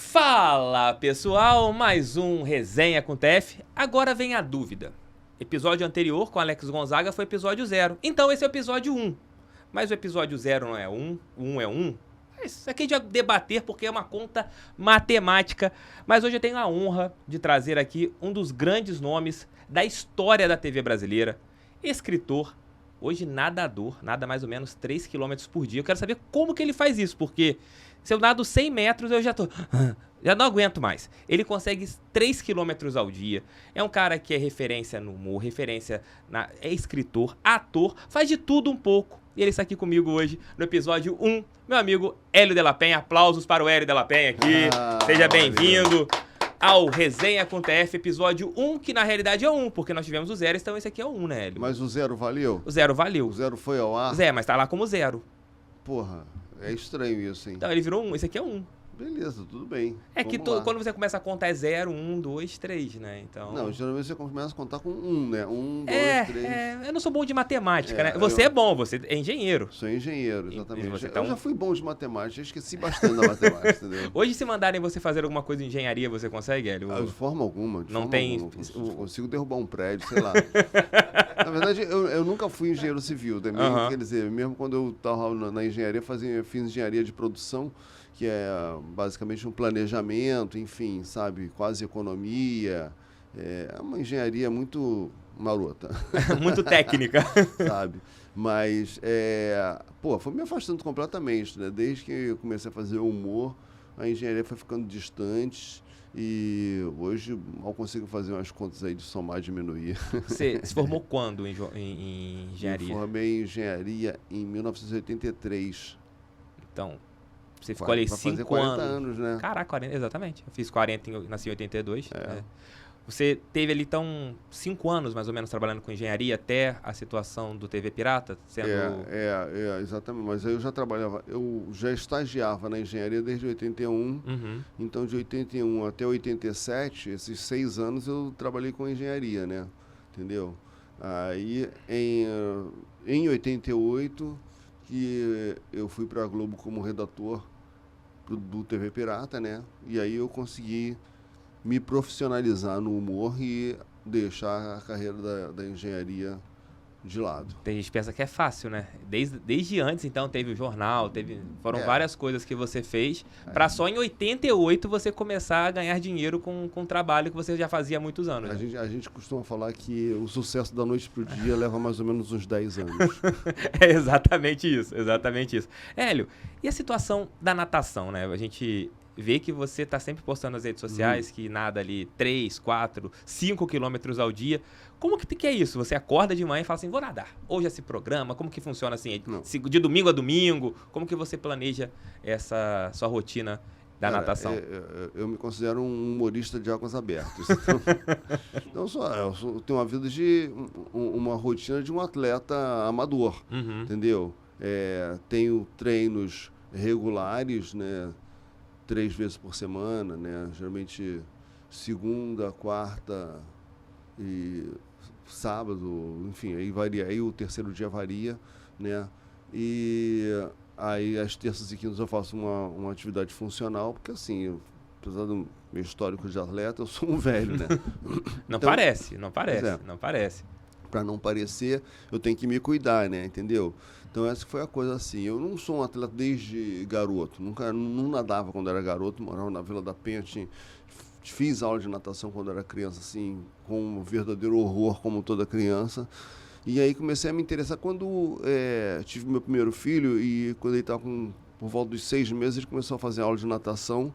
Fala pessoal, mais um Resenha com TF. Agora vem a dúvida. Episódio anterior com Alex Gonzaga foi episódio 0. Então esse é o episódio 1. Mas o episódio 0 não é 1, 1 é 1. Isso aqui a gente vai debater porque é uma conta matemática. Mas hoje eu tenho a honra de trazer aqui um dos grandes nomes da história da TV brasileira. Escritor, hoje nadador, nada mais ou menos 3 km por dia. Eu quero saber como que ele faz isso, porque se eu nado 100 metros eu já não aguento mais. Ele consegue 3 km ao dia. É um cara que é referência no humor, é escritor, ator, faz de tudo um pouco. E ele está aqui comigo hoje no episódio 1, meu amigo Hélio de la Penha. Aplausos para o Hélio de la Penha aqui. Seja bem-vindo ao Resenha com TF, episódio 1, que na realidade é 1, porque nós tivemos o 0, então esse aqui é o 1, né, Hélio? Mas o 0 valeu? O 0 valeu. O 0 foi ao ar? Mas tá lá como 0. Porra, é estranho isso, hein? Então ele virou 1, esse aqui é 1. Beleza, tudo bem. É que quando você começa a contar é 0, 1, 2, 3, né? Então... Não, geralmente você começa a contar com 1, né? 1, 2, 3. Eu não sou bom de matemática, né? Você é bom, você é engenheiro. Sou engenheiro, exatamente. Você eu já fui bom de matemática, esqueci bastante da matemática, entendeu? Hoje, se mandarem você fazer alguma coisa em engenharia, você consegue, Hélio? De forma alguma. Não tem... Consigo derrubar um prédio, sei lá. Na verdade, eu nunca fui engenheiro civil, também. Quer dizer, mesmo quando eu estava na engenharia, fiz engenharia de produção, que é basicamente um planejamento, enfim, sabe, quase economia. É uma engenharia muito marota. Muito técnica. Sabe? Mas, foi me afastando completamente, né? Desde que eu comecei a fazer humor, a engenharia foi ficando distante e hoje mal consigo fazer umas contas aí de somar e diminuir. Você se formou quando em engenharia? Eu formei em engenharia em 1983. Então... Você ficou ali 5 anos, né? Caraca, 40, exatamente. Eu fiz 40, nasci em 82. Você teve ali, então, 5 anos, mais ou menos, trabalhando com engenharia até a situação do TV Pirata? Sendo... Exatamente. Mas aí eu já estagiava na engenharia desde 81. Então, de 81 até 87, esses 6 anos, eu trabalhei com engenharia, né? Entendeu? Aí, em 88... que eu fui para a Globo como redator do TV Pirata, né? E aí eu consegui me profissionalizar no humor e deixar a carreira da engenharia de lado. Tem gente que pensa que é fácil, né? Desde antes, então, teve o jornal, foram várias coisas que você fez, para só em 88 você começar a ganhar dinheiro com um trabalho que você já fazia há muitos anos. A gente costuma falar que o sucesso da noite pro dia leva mais ou menos uns 10 anos. É exatamente isso, exatamente isso. Hélio, e a situação da natação, né? A gente vê que você está sempre postando nas redes sociais que nada ali 3, 4, 5 quilômetros ao dia. Como que é isso? Você acorda de manhã e fala assim, vou nadar. Ou já se programa? Como que funciona assim? De domingo a domingo? Como que você planeja essa sua rotina da natação? Eu me considero um humorista de águas abertas. Então, eu tenho uma vida uma rotina de um atleta amador, entendeu? Tenho treinos regulares, né? 3 vezes por semana, né? Geralmente segunda, quarta e sábado, enfim, aí varia, aí o terceiro dia varia, né? E aí às terças e quintas eu faço uma atividade funcional, porque assim, apesar do meu histórico de atleta, eu sou um velho, né? Não parece. Para não parecer, eu tenho que me cuidar, né? Entendeu? Então essa foi a coisa assim. Eu não sou um atleta desde garoto. Não nadava quando era garoto, morava na Vila da Penha, fiz aula de natação quando era criança, assim, com um verdadeiro horror, como toda criança. E aí comecei a me interessar quando tive meu primeiro filho e quando ele estava por volta dos 6 meses, ele começou a fazer aula de natação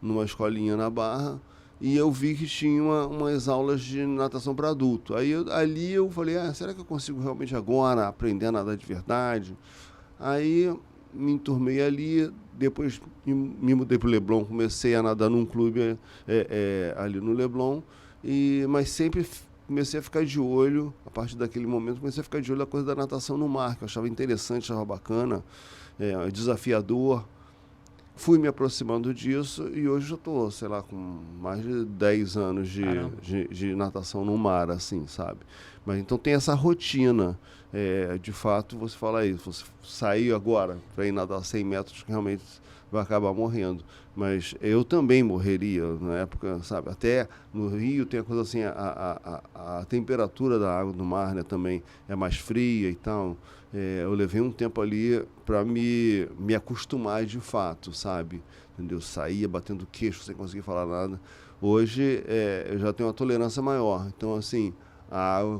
numa escolinha na Barra. E eu vi que tinha umas aulas de natação para adulto. Ali eu falei, será que eu consigo realmente agora aprender a nadar de verdade? Aí me enturmei ali, depois me mudei para o Leblon, comecei a nadar num clube ali no Leblon, mas sempre comecei a ficar de olho, a partir daquele momento, comecei a ficar de olho na coisa da natação no mar, que eu achava interessante, achava bacana, desafiador. Fui me aproximando disso e hoje eu estou, sei lá, com mais de 10 anos de natação no mar, assim, sabe? Mas então tem essa rotina de fato, você fala isso, você sair agora para ir nadar 100 metros, realmente vai acabar morrendo. Mas eu também morreria na época, sabe? Até no Rio tem a coisa assim, a temperatura da água do mar, né, também é mais fria e tal. Eu levei um tempo ali para me acostumar de fato, sabe? Entendeu? Saía batendo queixo sem conseguir falar nada. Hoje eu já tenho uma tolerância maior. Então, assim,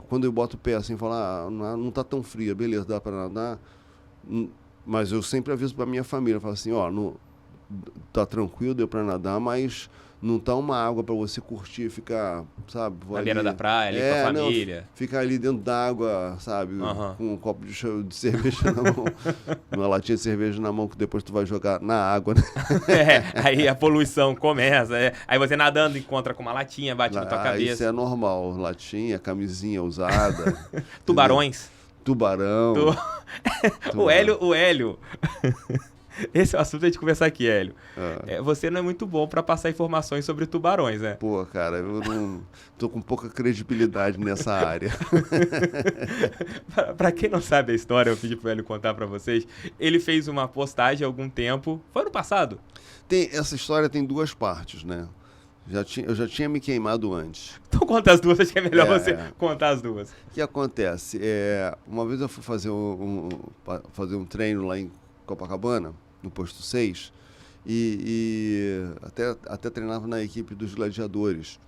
quando eu boto o pé assim, falo, não tá tão fria, beleza, dá para nadar. Mas eu sempre aviso para minha família, falo assim, tá tranquilo, deu para nadar, mas não tá uma água para você curtir e ficar, sabe? Na beira da praia, ali com a família. Não, ficar ali dentro d'água, sabe? Com um copo de cerveja na mão, uma latinha de cerveja na mão que depois tu vai jogar na água, né? Aí a poluição começa. Aí você nadando encontra com uma latinha, bate na tua cabeça. Isso é normal, latinha, camisinha usada. Tubarões. Tubarão. O Hélio. Esse é o assunto a gente conversar aqui, Hélio. Você não é muito bom para passar informações sobre tubarões, né? Pô, cara, eu não tô com pouca credibilidade nessa área. Para quem não sabe a história, eu pedi pro Hélio contar para vocês. Ele fez uma postagem há algum tempo. Foi ano passado? Essa história tem duas partes, né? Eu já tinha me queimado antes. Então conta as duas, acho que é melhor você contar as duas. O que acontece? Uma vez eu fui fazer um treino lá em Copacabana, no posto 6, e até treinava na equipe dos gladiadores.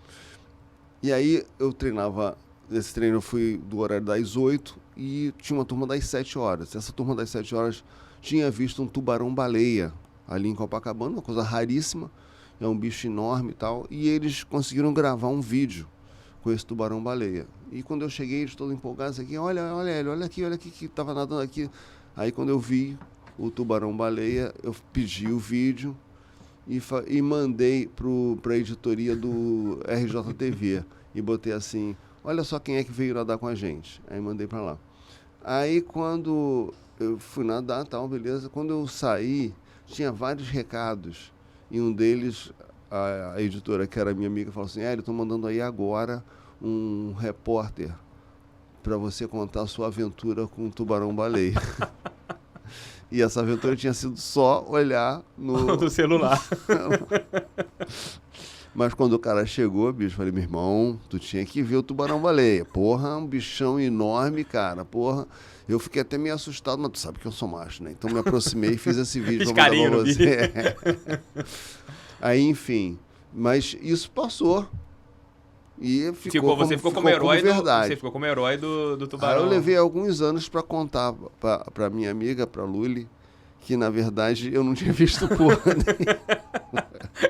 E aí eu treinava, nesse treino eu fui do horário das 8 e tinha uma turma das 7 horas. Essa turma das 7 horas tinha visto um tubarão-baleia ali em Copacabana, uma coisa raríssima, é um bicho enorme e tal, e eles conseguiram gravar um vídeo com esse tubarão-baleia. E quando eu cheguei, eles todos empolgados aqui, olha aqui que estava nadando aqui. Aí quando eu vi o tubarão-baleia, eu pedi o vídeo e mandei para a editoria do RJTV e botei assim, olha só quem é que veio nadar com a gente. Aí mandei para lá. Aí quando eu fui nadar, tal, beleza, quando eu saí, tinha vários recados, e um deles, a editora, que era minha amiga, falou assim, estou mandando aí agora um repórter para você contar a sua aventura com o tubarão-baleia. E essa aventura tinha sido só olhar no celular. Mas quando o cara chegou, bicho, falei, meu irmão, tu tinha que ver o tubarão-baleia. Porra, um bichão enorme, cara. Porra, eu fiquei até meio assustado, mas tu sabe que eu sou macho, né? Então me aproximei e fiz esse vídeo pra mandar pra você. Aí, enfim, mas isso passou. E você ficou como herói do tubarão. Aí eu levei alguns anos para contar para minha amiga, para Luli, que na verdade eu não tinha visto porra.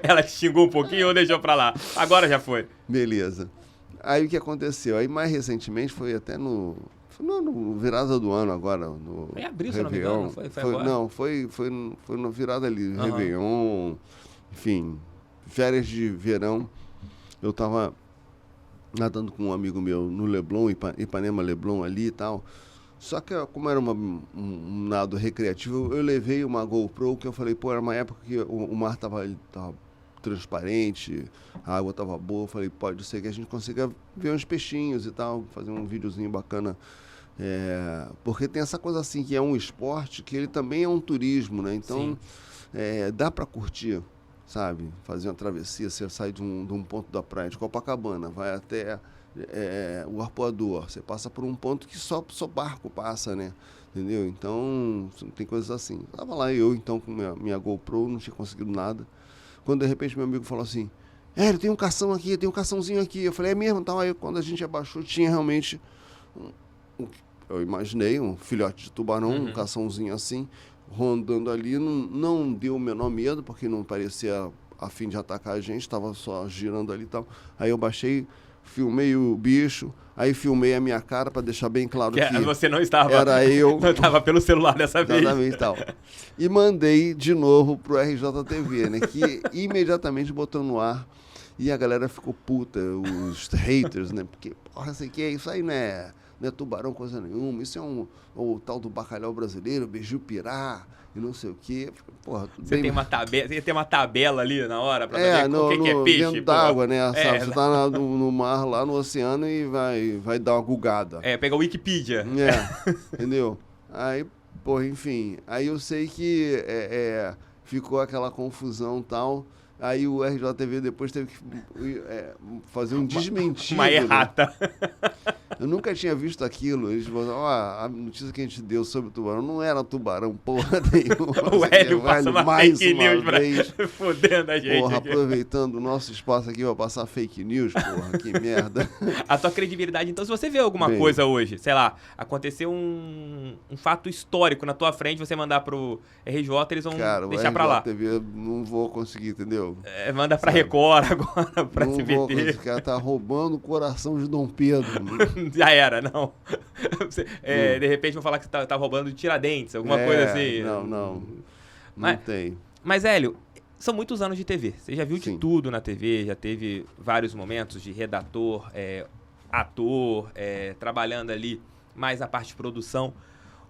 Ela te xingou um pouquinho ou deixou para lá? Agora já foi. Beleza. Aí o que aconteceu? Aí mais recentemente foi até no virada do ano agora. Em abril, se não me engano, não foi agora? Não, foi na virada ali, Réveillon, enfim, férias de verão. Eu tava nadando com um amigo meu no Leblon, Ipanema Leblon ali e tal. Só que como era um nado recreativo, eu levei uma GoPro, que eu falei, pô, era uma época que o mar tava transparente, a água tava boa. Eu falei, pode ser que a gente consiga ver uns peixinhos e tal, fazer um videozinho bacana. Porque tem essa coisa assim, que é um esporte, que ele também é um turismo, né? Então, dá para curtir, sabe? Fazer uma travessia, você sai de um ponto da praia de Copacabana, vai até o Arpoador, você passa por um ponto que só barco passa, né? Entendeu? Então, tem coisas assim. Tava lá eu, então, com minha GoPro, não tinha conseguido nada. Quando, de repente, meu amigo falou assim, tem um cação aqui, tem um caçãozinho aqui. Eu falei, é mesmo? Então, aí, quando a gente abaixou, tinha realmente, eu imaginei, um filhote de tubarão, um caçãozinho assim, rondando ali. Não deu o menor medo, porque não parecia a fim de atacar a gente, estava só girando ali e tal. Aí eu baixei, filmei o bicho, aí filmei a minha cara para deixar bem claro que você não estava. Era eu. Não estava pelo celular dessa vez. Exatamente, tal. E mandei de novo pro RJTV, né? Que imediatamente botou no ar. E a galera ficou puta, os haters, né? Porque, porra, isso aqui, isso aí não é tubarão coisa nenhuma, isso é o tal do bacalhau brasileiro, beiju-pirá, e não sei o quê. Porra, Você tem uma tabela ali na hora para saber o que é peixe? Dentro d'água, né? Sabe? Você tá no mar, lá no oceano, e vai dar uma gugada. Pega o Wikipedia. Entendeu? Aí, porra, enfim. Aí eu sei que ficou aquela confusão e tal. Aí o RJTV depois teve que fazer um desmentido. Uma errata. Né? Eu nunca tinha visto aquilo. Eles falaram, a notícia que a gente deu sobre o tubarão não era tubarão, porra nenhuma. O Hélio passa uma fake news fodendo a gente. Porra, aproveitando o nosso espaço aqui pra passar fake news, porra, que merda. A tua credibilidade, então, se você vê alguma coisa hoje, sei lá, aconteceu um fato histórico na tua frente, você mandar pro RJ, eles vão deixar pra lá. TV, não vou conseguir, entendeu? Manda pra Record agora, pra não SBT. Vou conseguir, o cara tá roubando o coração de Dom Pedro. Já era, não. De repente vão falar que você tá roubando de Tiradentes, alguma coisa assim. Não tem. Mas, Hélio, são muitos anos de TV. Você já viu Sim. de tudo na TV, já teve vários momentos de redator, ator, trabalhando ali mais a parte de produção.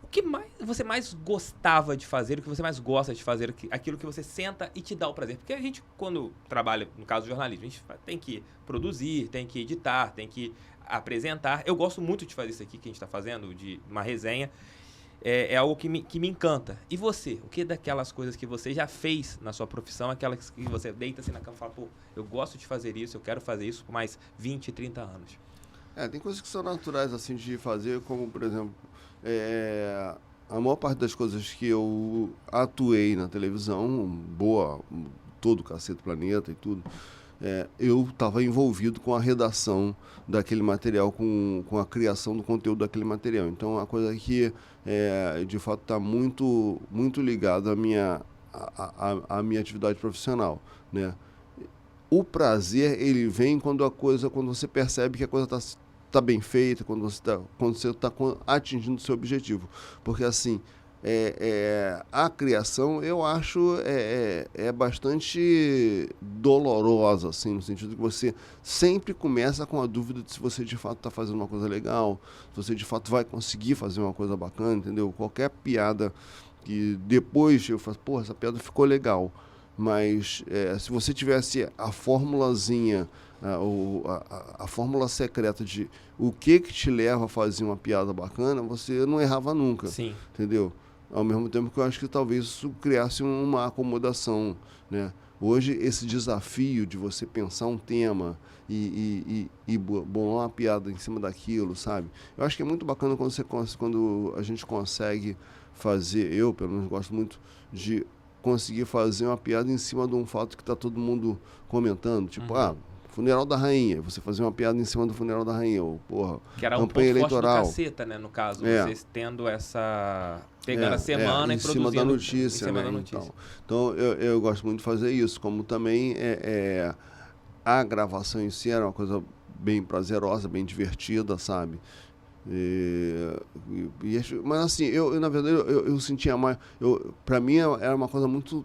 O que você mais gostava de fazer, o que você mais gosta de fazer, aquilo que você senta e te dá o prazer? Porque a gente, quando trabalha, no caso do jornalismo, a gente tem que produzir, tem que editar, tem que apresentar. Eu gosto muito de fazer isso aqui que a gente está fazendo, de uma resenha. É algo que me encanta. E você? O que daquelas coisas que você já fez na sua profissão, aquelas que você deita assim na cama e fala, pô, eu gosto de fazer isso, eu quero fazer isso por mais 20, 30 anos? Tem coisas que são naturais assim de fazer, como, por exemplo, a maior parte das coisas que eu atuei na televisão, todo o Cacete Planeta e tudo, eu estava envolvido com a redação daquele material, com a criação do conteúdo daquele material. Então, é uma coisa que, de fato, está muito, muito ligada à minha atividade profissional, né? O prazer, ele vem quando você percebe que a coisa está bem feita, quando você está atingindo o seu objetivo. Porque, assim, a criação, eu acho, bastante dolorosa, assim, no sentido que você sempre começa com a dúvida de se você, de fato, está fazendo uma coisa legal, se você, de fato, vai conseguir fazer uma coisa bacana, entendeu? Qualquer piada que depois eu faço, porra, essa piada ficou legal. Mas se você tivesse a formulazinha, a fórmula secreta de o que te leva a fazer uma piada bacana, você não errava nunca. Sim. Entendeu? Ao mesmo tempo que eu acho que talvez isso criasse uma acomodação, né? Hoje, esse desafio de você pensar um tema e bolar uma piada em cima daquilo, sabe? Eu acho que é muito bacana quando a gente consegue fazer, eu pelo menos gosto muito de conseguir fazer uma piada em cima de um fato que está todo mundo comentando. Tipo, funeral da rainha. Você fazer uma piada em cima do funeral da rainha. Ou, porra, que era um ponto eleitoral. Forte do Caceta, né? No caso, vocês tendo essa... Pegando a semana e produzindo... Em cima da notícia, né? Então, eu gosto muito de fazer isso. Como também a gravação em si era uma coisa bem prazerosa, bem divertida, sabe? Mas assim, eu na verdade eu sentia mais, para mim era uma coisa muito,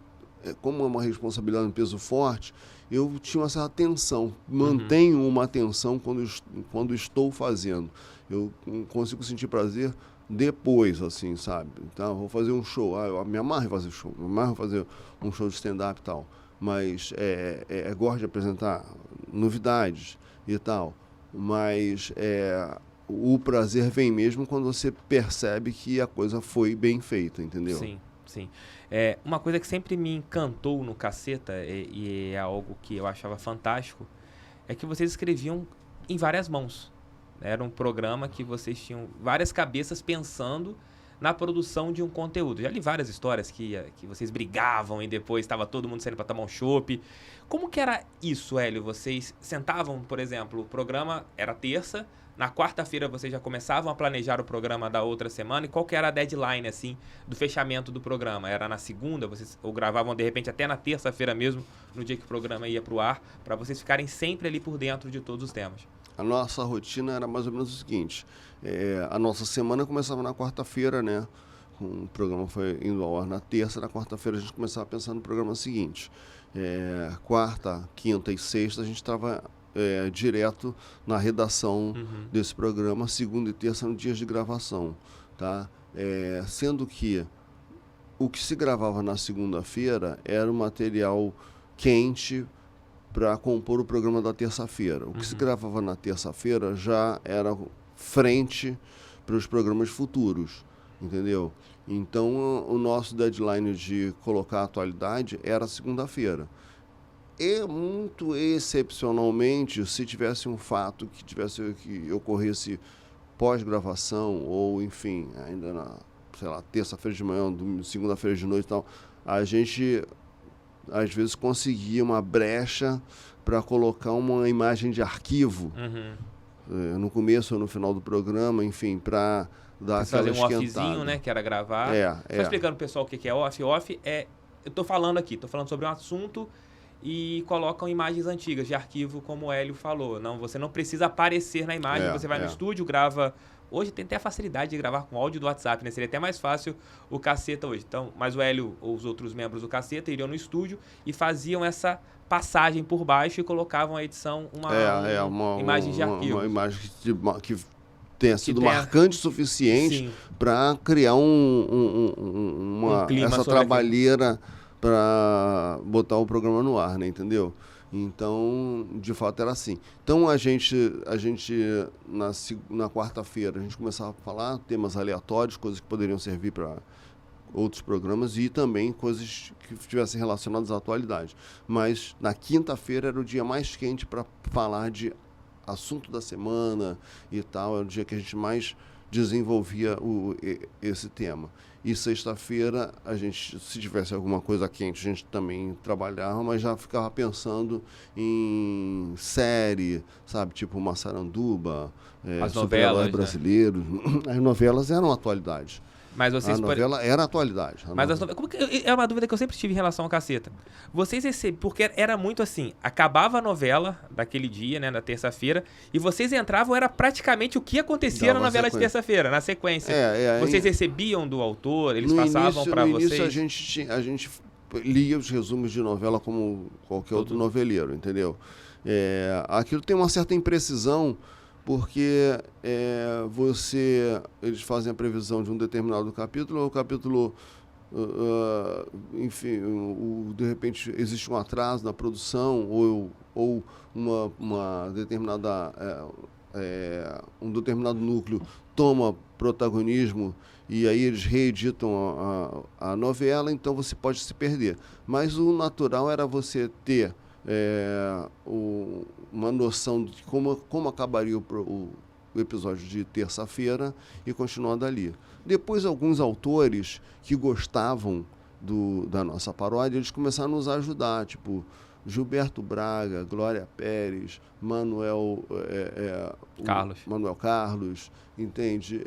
como é uma responsabilidade, um peso forte, eu tinha uma certa tensão, mantenho uma tensão quando estou fazendo, eu consigo sentir prazer depois, assim, sabe? Então, vou fazer um show, eu me amarro em fazer show, me amarro em fazer um show de stand-up e tal, mas gosto de apresentar novidades e tal, mas o prazer vem mesmo quando você percebe que a coisa foi bem feita, entendeu? Sim, sim. Uma coisa que sempre me encantou no Caceta, e é algo que eu achava fantástico, é que vocês escreviam em várias mãos. Era um programa que vocês tinham várias cabeças pensando na produção de um conteúdo. Já li várias histórias que vocês brigavam e depois estava todo mundo saindo para tomar um chopp. Como que era isso, Hélio? Vocês sentavam, por exemplo, o programa era terça, na quarta-feira vocês já começavam a planejar o programa da outra semana, e qual que era a deadline, assim, do fechamento do programa? Era na segunda, ou gravavam, de repente, até na terça-feira mesmo, no dia que o programa ia pro ar, para vocês ficarem sempre ali por dentro de todos os temas? A nossa rotina era mais ou menos o seguinte, a nossa semana começava na quarta-feira, né? O programa foi indo ao ar na terça, na quarta-feira a gente começava a pensar no programa seguinte. Quarta, quinta e sexta a gente estava direto na redação desse programa, segunda e terça, no dias de gravação, tá? Sendo que o que se gravava na segunda-feira era o material quente para compor o programa da terça-feira. O que se gravava na terça-feira já era frente para os programas futuros, entendeu? Então, o nosso deadline de colocar a atualidade era segunda-feira. E, muito excepcionalmente, se tivesse um fato que ocorresse pós-gravação, ou, enfim, ainda na, sei lá, terça-feira de manhã, segunda-feira de noite e tal, a gente, às vezes, conseguia uma brecha para colocar uma imagem de arquivo no começo ou no final do programa, enfim, para dar aquela esquentada. Fazer um offzinho, né, que era gravar. Só explicando pro pessoal o que é off. Off é... Eu tô falando sobre um assunto e colocam imagens antigas de arquivo, como o Hélio falou. Não, você não precisa aparecer na imagem, você vai no estúdio, grava... Hoje tem até a facilidade de gravar com áudio do WhatsApp, né? Seria até mais fácil o Caceta hoje. Então, mas o Hélio ou os outros membros do Caceta iriam no estúdio e faziam essa passagem por baixo e colocavam a edição, uma imagem de arquivo. Uma imagem que tenha sido marcante o suficiente para criar um clima, essa trabalheira para botar o programa no ar, né? Entendeu? Então, de fato, era assim. Então, a gente na quarta-feira, a gente começava a falar temas aleatórios, coisas que poderiam servir para outros programas e também coisas que estivessem relacionadas à atualidade. Mas, na quinta-feira, era o dia mais quente para falar de assunto da semana e tal. Era o dia que a gente mais desenvolvia esse tema. E sexta-feira, a gente, se tivesse alguma coisa quente, a gente também trabalhava, mas já ficava pensando em série, sabe? Tipo Massaranduba, as novelas brasileiros. Né? As novelas eram atualidade. Mas vocês a novela era atualidade. É uma dúvida que eu sempre tive em relação ao Caceta. Vocês recebiam, porque era muito assim, acabava a novela daquele dia, né, na terça-feira, e vocês entravam, era praticamente o que acontecia na novela de terça-feira, na sequência. Vocês recebiam do autor, eles passavam para vocês? No início a gente lia os resumos de novela como qualquer outro noveleiro, entendeu? Aquilo tem uma certa imprecisão, porque eles fazem a previsão de um determinado capítulo, o capítulo, enfim, de repente existe um atraso na produção ou uma determinada, um determinado núcleo toma protagonismo e aí eles reeditam a novela, então você pode se perder. Mas o natural era você ter uma noção de como acabaria o episódio de terça-feira e continuar dali. Depois, alguns autores que gostavam da nossa paródia, eles começaram a nos ajudar, tipo Gilberto Braga, Glória Pérez, Manuel Carlos, entende?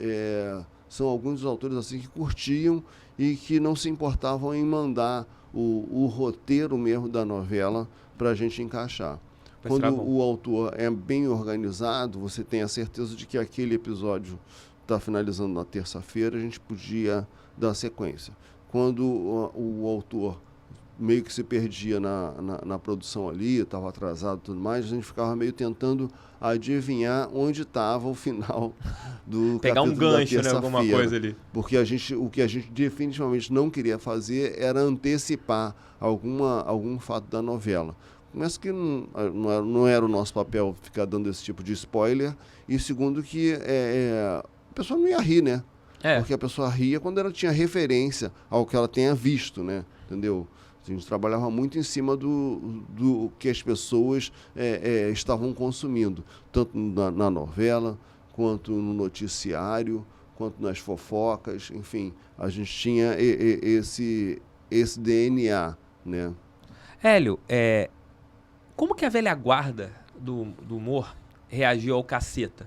São alguns dos autores assim que curtiam e que não se importavam em mandar o roteiro mesmo da novela para a gente encaixar. Quando o autor é bem organizado, você tem a certeza de que aquele episódio está finalizando na terça-feira, a gente podia dar sequência. Quando o autor meio que se perdia na produção ali, estava atrasado e tudo mais, a gente ficava meio tentando adivinhar onde estava o final do pegar capítulo um gancho, né, alguma coisa ali. Porque o que a gente definitivamente não queria fazer era antecipar algum fato da novela. Mas que não era o nosso papel ficar dando esse tipo de spoiler, e segundo que a pessoa não ia rir, né? Porque a pessoa ria quando ela tinha referência ao que ela tenha visto, né? Entendeu? A gente trabalhava muito em cima do que as pessoas estavam consumindo, tanto na novela, quanto no noticiário, quanto nas fofocas, enfim, a gente tinha esse DNA, né? Hélio, como que a velha guarda do humor reagiu ao Caceta?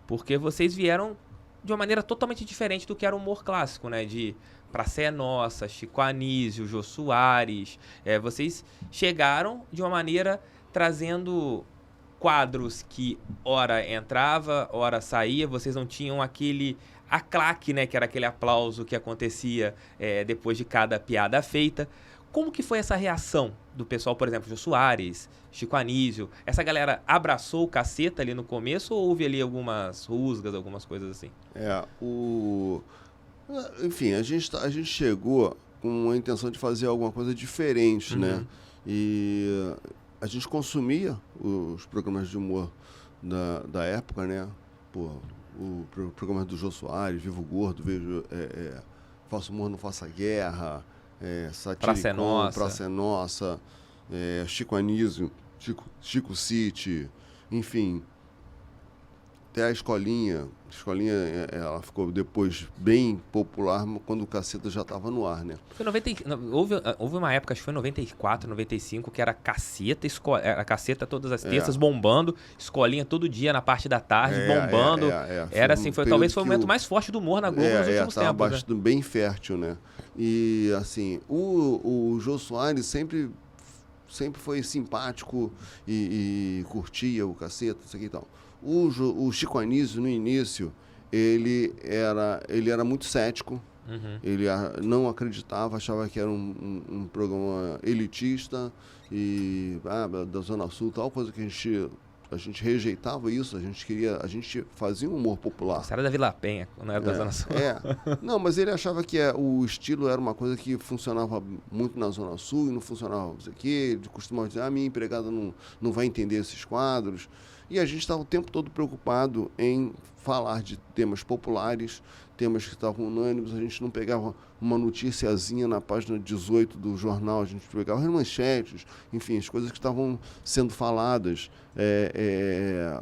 Porque vocês vieram de uma maneira totalmente diferente do que era o humor clássico, né? De Praça é Nossa, Chico Anísio, Jô Soares. Vocês chegaram de uma maneira trazendo quadros que ora entrava, ora saía. Vocês não tinham aquele aclaque, né? Que era aquele aplauso que acontecia depois de cada piada feita. Como que foi essa reação do pessoal, por exemplo, Jô Soares, Chico Anísio? Essa galera abraçou o Caceta ali no começo ou houve ali algumas rusgas, algumas coisas assim? Enfim, a gente chegou com a intenção de fazer alguma coisa diferente, né? E a gente consumia os programas de humor da época, né? Pô, o programa do Jô Soares, Vivo Gordo, Faço Humor, Não Faça Guerra, Satiricon, Praça é Nossa, Chico Anísio, Chico City, enfim. Até a Escolinha. A Escolinha, ela ficou depois bem popular quando o Caceta já estava no ar, né? Foi houve uma época, acho que foi 94, 95, que era Caceta, era Caceta todas as terças, bombando, Escolinha todo dia na parte da tarde, bombando. Era assim, talvez foi o momento mais forte do humor na Globo nos últimos tempos. Né? Bem fértil, né? E, assim, o Jô Soares sempre foi simpático e curtia o Caceta, isso aqui e tal. O Chico Anísio, no início, ele era muito cético. Ele não acreditava, achava que era um programa elitista e da Zona Sul, tal coisa que a gente rejeitava isso, a gente fazia um humor popular. Você era da Vila Penha, não era da Zona Sul. Não, mas ele achava que o estilo era uma coisa que funcionava muito na Zona Sul e não funcionava não sei o quê. Ele costumava dizer, minha empregada não vai entender esses quadros. E a gente estava o tempo todo preocupado em falar de temas populares, temas que estavam unânimes. A gente não pegava uma noticiazinha na página 18 do jornal, a gente pegava as manchetes, enfim, as coisas que estavam sendo faladas,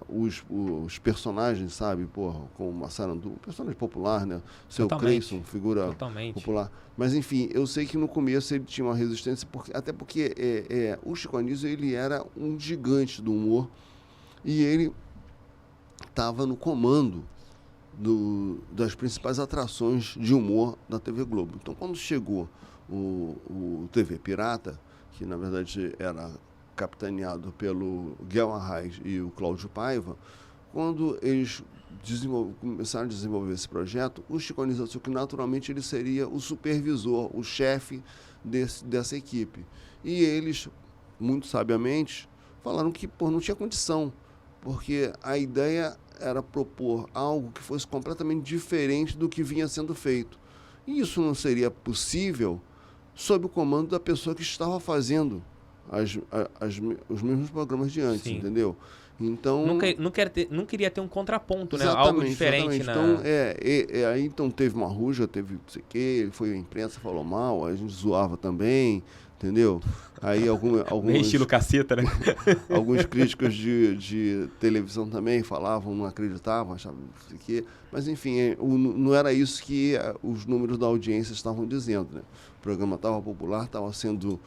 os personagens, sabe, como Massarandu, personagem popular, né? Seu Creyson, figura popular. Mas, enfim, eu sei que no começo ele tinha uma resistência, até porque o Chico Anísio, ele era um gigante do humor, e ele estava no comando das principais atrações de humor da TV Globo. Então, quando chegou o TV Pirata, que na verdade era capitaneado pelo Guel Arraes e o Cláudio Paiva, quando eles começaram a desenvolver esse projeto, o Chico Anísio achou que naturalmente ele seria o supervisor, o chefe dessa equipe. E eles, muito sabiamente, falaram que não tinha condição, porque a ideia era propor algo que fosse completamente diferente do que vinha sendo feito. E isso não seria possível sob o comando da pessoa que estava fazendo os mesmos programas de antes, entendeu? Então, não queria ter um contraponto, né? Exatamente, Algo diferente. Então, aí então teve uma ruja, teve não sei o quê, ele foi à imprensa, falou mal, a gente zoava também, entendeu? Aí alguns estilo Caceta, né? Alguns críticos de televisão também falavam, não acreditavam, achavam não sei o quê. Mas, enfim, não era isso que os números da audiência estavam dizendo, né? O programa estava popular, estava sendo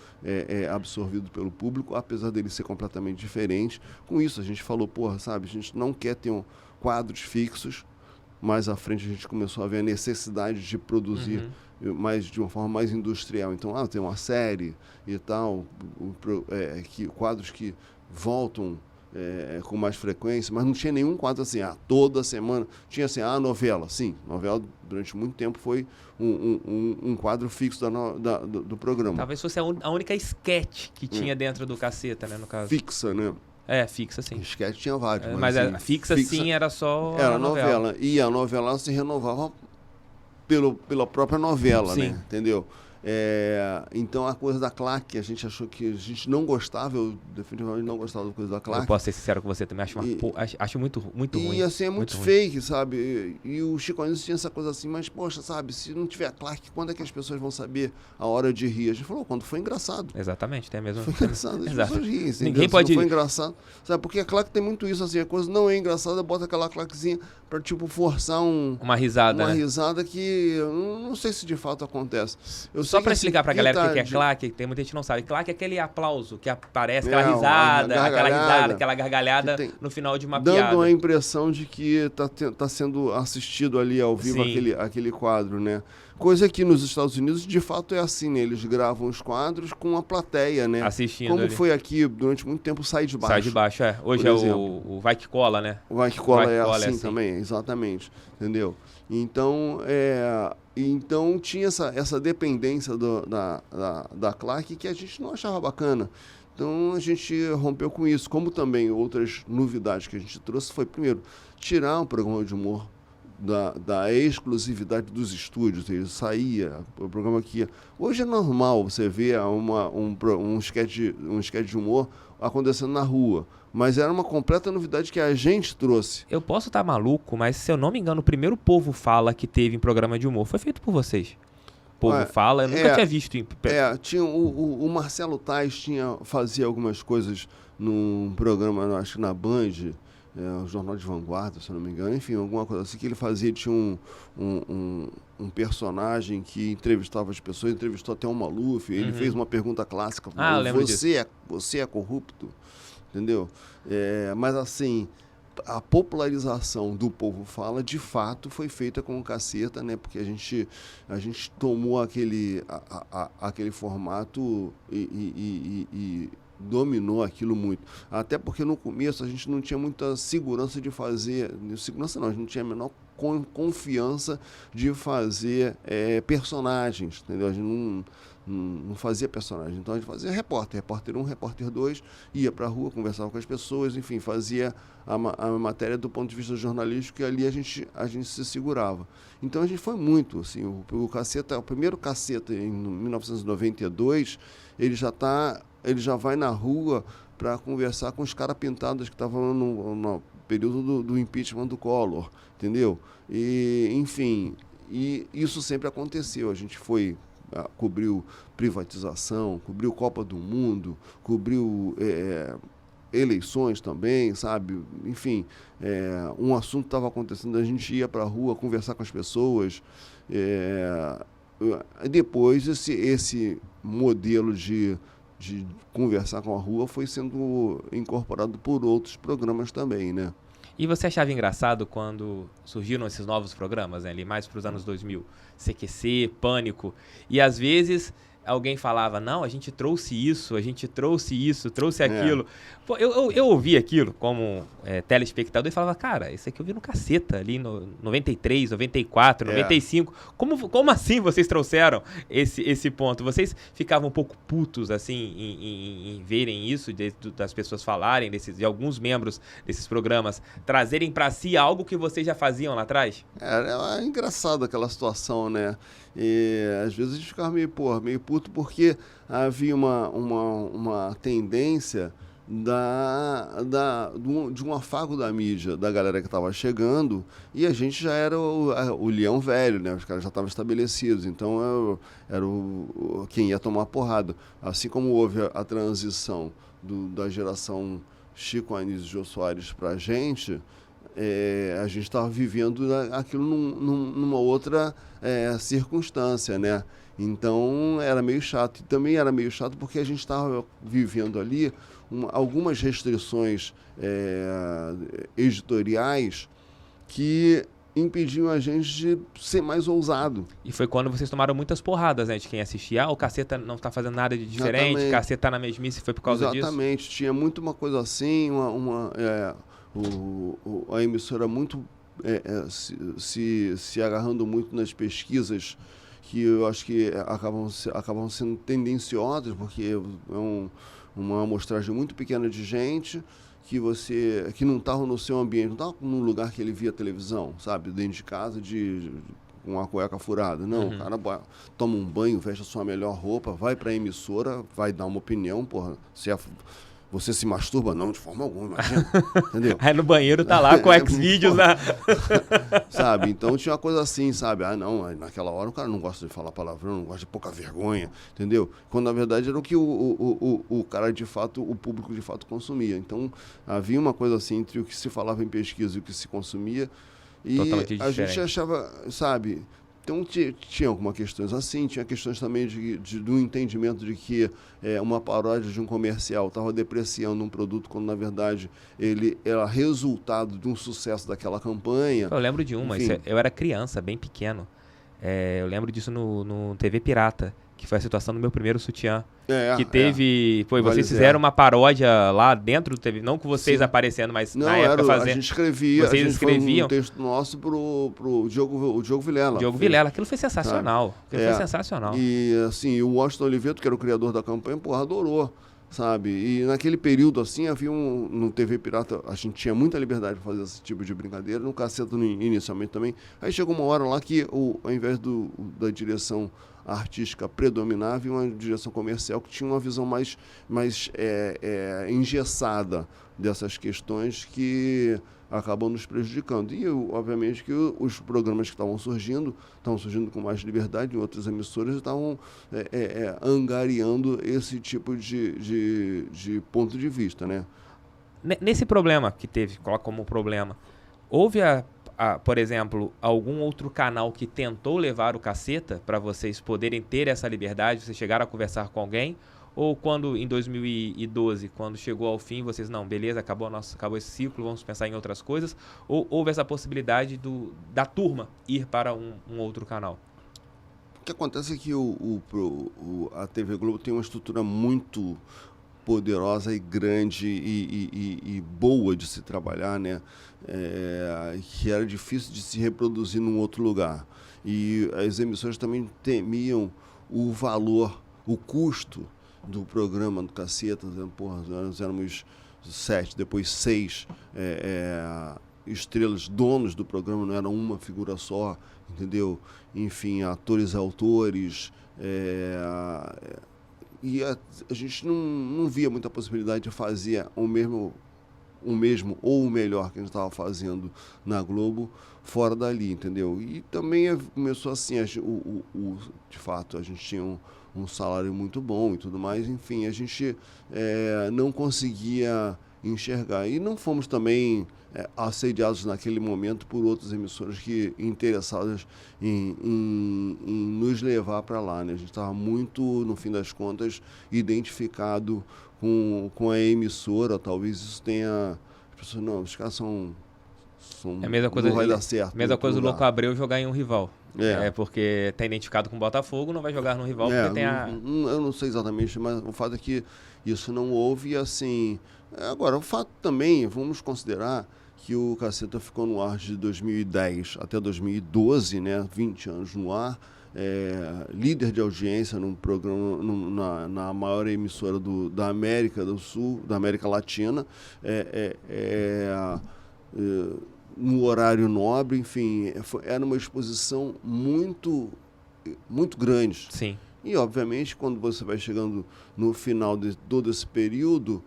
absorvido pelo público, apesar dele ser completamente diferente. Com isso, a gente falou, a gente não quer ter quadros fixos. Mais à frente, a gente começou a ver a necessidade de produzir de uma forma mais industrial. Então, tem uma série e tal, quadros que voltam com mais frequência, mas não tinha nenhum quadro assim, toda semana. Tinha assim, a novela. Sim, novela durante muito tempo foi um quadro fixo do programa. Talvez fosse a única sketch que tinha dentro do Caceta, né, no caso. Fixa, né? Fixa, sim. Sketch tinha vários. Mas a fixa, sim, era só a novela. E a novela se renovava pela própria novela, sim, né? Entendeu? Então, a coisa da claque, a gente achou que a gente não gostava, eu definitivamente não gostava da coisa da claque. Eu posso ser sincero com você também, acho muito ruim. E assim, é muito fake, sabe? E o Chico Anísio tinha essa coisa assim, mas, poxa, sabe, se não tiver claque, quando é que as pessoas vão saber a hora de rir? A gente falou, quando foi engraçado. Exatamente, tem mesmo. Foi engraçado, as pessoas riem. Assim, ninguém pode... Foi engraçado. Sabe, porque a claque tem muito isso, assim, a coisa não é engraçada, bota aquela claquezinha pra, forçar uma risada, uma risada que eu não sei se de fato acontece. Só pra explicar pra galera o que é claque, tem muita gente que não sabe. Claque é aquele aplauso que aparece, aquela risada, aquela gargalhada no final de uma piada. Dando a impressão de que tá sendo assistido ali ao vivo aquele quadro, né? Coisa que nos Estados Unidos, de fato, é assim, né? Eles gravam os quadros com a plateia, né? Assistindo. Como foi aqui, durante muito tempo, Sai de Baixo. Sai de Baixo, Hoje é o Vai Que Cola, né? O Vai Que Cola é assim também, exatamente. Entendeu? Então, Então tinha essa dependência da Clark que a gente não achava bacana. Então a gente rompeu com isso. Como também outras novidades que a gente trouxe foi, primeiro, tirar um programa de humor da exclusividade dos estúdios. Ele saía, o programa que ia. Hoje é normal você ver um sketch de humor acontecendo na rua. Mas era uma completa novidade que a gente trouxe. Eu posso estar maluco, mas se eu não me engano, o primeiro Povo Fala que teve em programa de humor foi feito por vocês. Povo Fala, eu nunca tinha visto. Tinha o Marcelo Tais fazia algumas coisas num programa, acho que na Band, o Jornal de Vanguarda, se eu não me engano, enfim, alguma coisa assim que ele fazia. Tinha um personagem que entrevistava as pessoas, entrevistou até o Maluf, ele fez uma pergunta clássica, você é corrupto? Entendeu? Mas assim, a popularização do Povo Fala, de fato, foi feita com o Caceta, né? Porque a gente tomou aquele formato e dominou aquilo muito. Até porque no começo a gente não tinha muita segurança de fazer... Segurança não, a gente não tinha a menor confiança de fazer personagens, entendeu? A gente não fazia personagem, então a gente fazia repórter 1, repórter 2, ia para a rua, conversava com as pessoas, enfim, fazia a matéria do ponto de vista jornalístico, e ali a gente se segurava. Então a gente foi muito, assim, o primeiro Caceta em 1992, ele já vai na rua para conversar com os caras pintados que estavam no período do impeachment do Collor, entendeu? E, enfim, e isso sempre aconteceu, a gente cobriu privatização, cobriu Copa do Mundo, cobriu eleições também, sabe? Enfim, um assunto estava acontecendo, a gente ia para a rua conversar com as pessoas. Depois, esse modelo de conversar com a rua foi sendo incorporado por outros programas também, né? E você achava engraçado quando surgiram esses novos programas, né, ali mais para os anos 2000? CQC, Pânico. E às vezes alguém falava, não, a gente trouxe isso, trouxe aquilo. Pô, eu ouvi aquilo como telespectador e falava, cara, isso aqui eu vi no Caceta, ali no 93, 94, 95. Como assim vocês trouxeram esse ponto? Vocês ficavam um pouco putos, assim, em verem isso, das pessoas falarem, de alguns membros desses programas, trazerem para si algo que vocês já faziam lá atrás? Era engraçado aquela situação, né? E às vezes a gente ficava meio puto porque havia uma tendência de um afago da mídia, da galera que estava chegando, e a gente já era o leão velho, né? Os caras já estavam estabelecidos, então era quem ia tomar porrada. Assim como houve a transição da geração Chico Anísio e Jô Soares para a gente estava vivendo aquilo numa outra circunstância, né? Então era meio chato. E também era meio chato porque a gente estava vivendo ali algumas restrições editoriais que impediam a gente de ser mais ousado. E foi quando vocês tomaram muitas porradas, né? De quem assistia. O Caceta não está fazendo nada de diferente, exatamente. Caceta tá na mesmice, foi por causa disso? Exatamente. Tinha muito uma coisa assim, a emissora muito se agarrando muito nas pesquisas que eu acho que acabam sendo tendenciosas, porque é uma amostragem muito pequena de gente que não estava no seu ambiente, não estava num lugar que ele via televisão, sabe, dentro de casa, com uma cueca furada. Não, o cara toma um banho, veste a sua melhor roupa, vai para a emissora, vai dar uma opinião, porra, você se masturba? Não, de forma alguma, imagina. Entendeu? Aí no banheiro tá lá com Xvideos lá. Sabe? Então tinha uma coisa assim, sabe? Não, naquela hora o cara não gosta de falar palavrão, não gosta de pouca vergonha, entendeu? Quando na verdade era o que o cara de fato, o público de fato consumia. Então havia uma coisa assim entre o que se falava em pesquisa e o que se consumia. E a gente achava, sabe? Então tinha algumas questões assim, tinha questões também do entendimento de que uma paródia de um comercial estava depreciando um produto quando, na verdade, ele era resultado de um sucesso daquela campanha. Eu lembro de uma, eu era criança, bem pequeno. Eu lembro disso no TV Pirata. que foi a situação do meu primeiro sutiã. Que teve... Pô, vocês fizeram uma paródia lá dentro, não com vocês aparecendo, mas não, na época fazendo... A gente escrevia, vocês escreviam um texto nosso pro Diogo Vilela. Diogo Vilela, aquilo foi sensacional. Foi sensacional. E assim, o Washington Oliveto, que era o criador da campanha, porra, adorou, sabe? E naquele período, assim, havia no TV Pirata, a gente tinha muita liberdade de fazer esse tipo de brincadeira, no Caceta inicialmente também. Aí chegou uma hora lá que, ao invés da direção artística predominar, havia uma direção comercial que tinha uma visão mais engessada dessas questões que acabam nos prejudicando. E, obviamente, que os programas que estavam surgindo com mais liberdade em outras emissoras, estavam angariando esse tipo de ponto de vista, né? Nesse problema que teve, coloca como problema, houve, por exemplo, algum outro canal que tentou levar o Caceta para vocês poderem ter essa liberdade, vocês chegaram a conversar com alguém? Ou quando, em 2012, quando chegou ao fim, vocês, não, beleza, acabou esse ciclo, vamos pensar em outras coisas? Ou houve essa possibilidade da turma ir para um outro canal? O que acontece é que a TV Globo tem uma estrutura muito poderosa e grande e boa de se trabalhar, né? Que era difícil de se reproduzir num outro lugar. E as emissoras também temiam o valor, o custo do programa do Caceta. Porra, nós éramos 7, depois 6 estrelas, donos do programa, não era uma figura só, entendeu? Enfim, atores e autores. E a gente não via muita possibilidade de fazer o mesmo ou o melhor que a gente estava fazendo na Globo fora dali, entendeu? E também começou assim, de fato, a gente tinha um salário muito bom e tudo mais, enfim, a gente não conseguia enxergar. E não fomos também assediados naquele momento por outras emissoras que interessadas em nos levar para lá, né? A gente estava muito, no fim das contas, identificado com a emissora. Talvez isso tenha... As pessoas, não, os caras são a mesma coisa, não vai dar certo. Mesma coisa do Louco Abreu jogar em um rival. Porque está identificado com o Botafogo, não vai jogar no rival porque tem eu não sei exatamente, mas o fato é que isso não houve. E assim... Agora, o fato também, vamos considerar que o Caceta ficou no ar de 2010 até 2012, né? 20 anos no ar, líder de audiência num programa, na maior emissora da América do Sul, da América Latina, no horário nobre, enfim, era uma exposição muito, muito grande. Sim. E, obviamente, quando você vai chegando no final de todo esse período,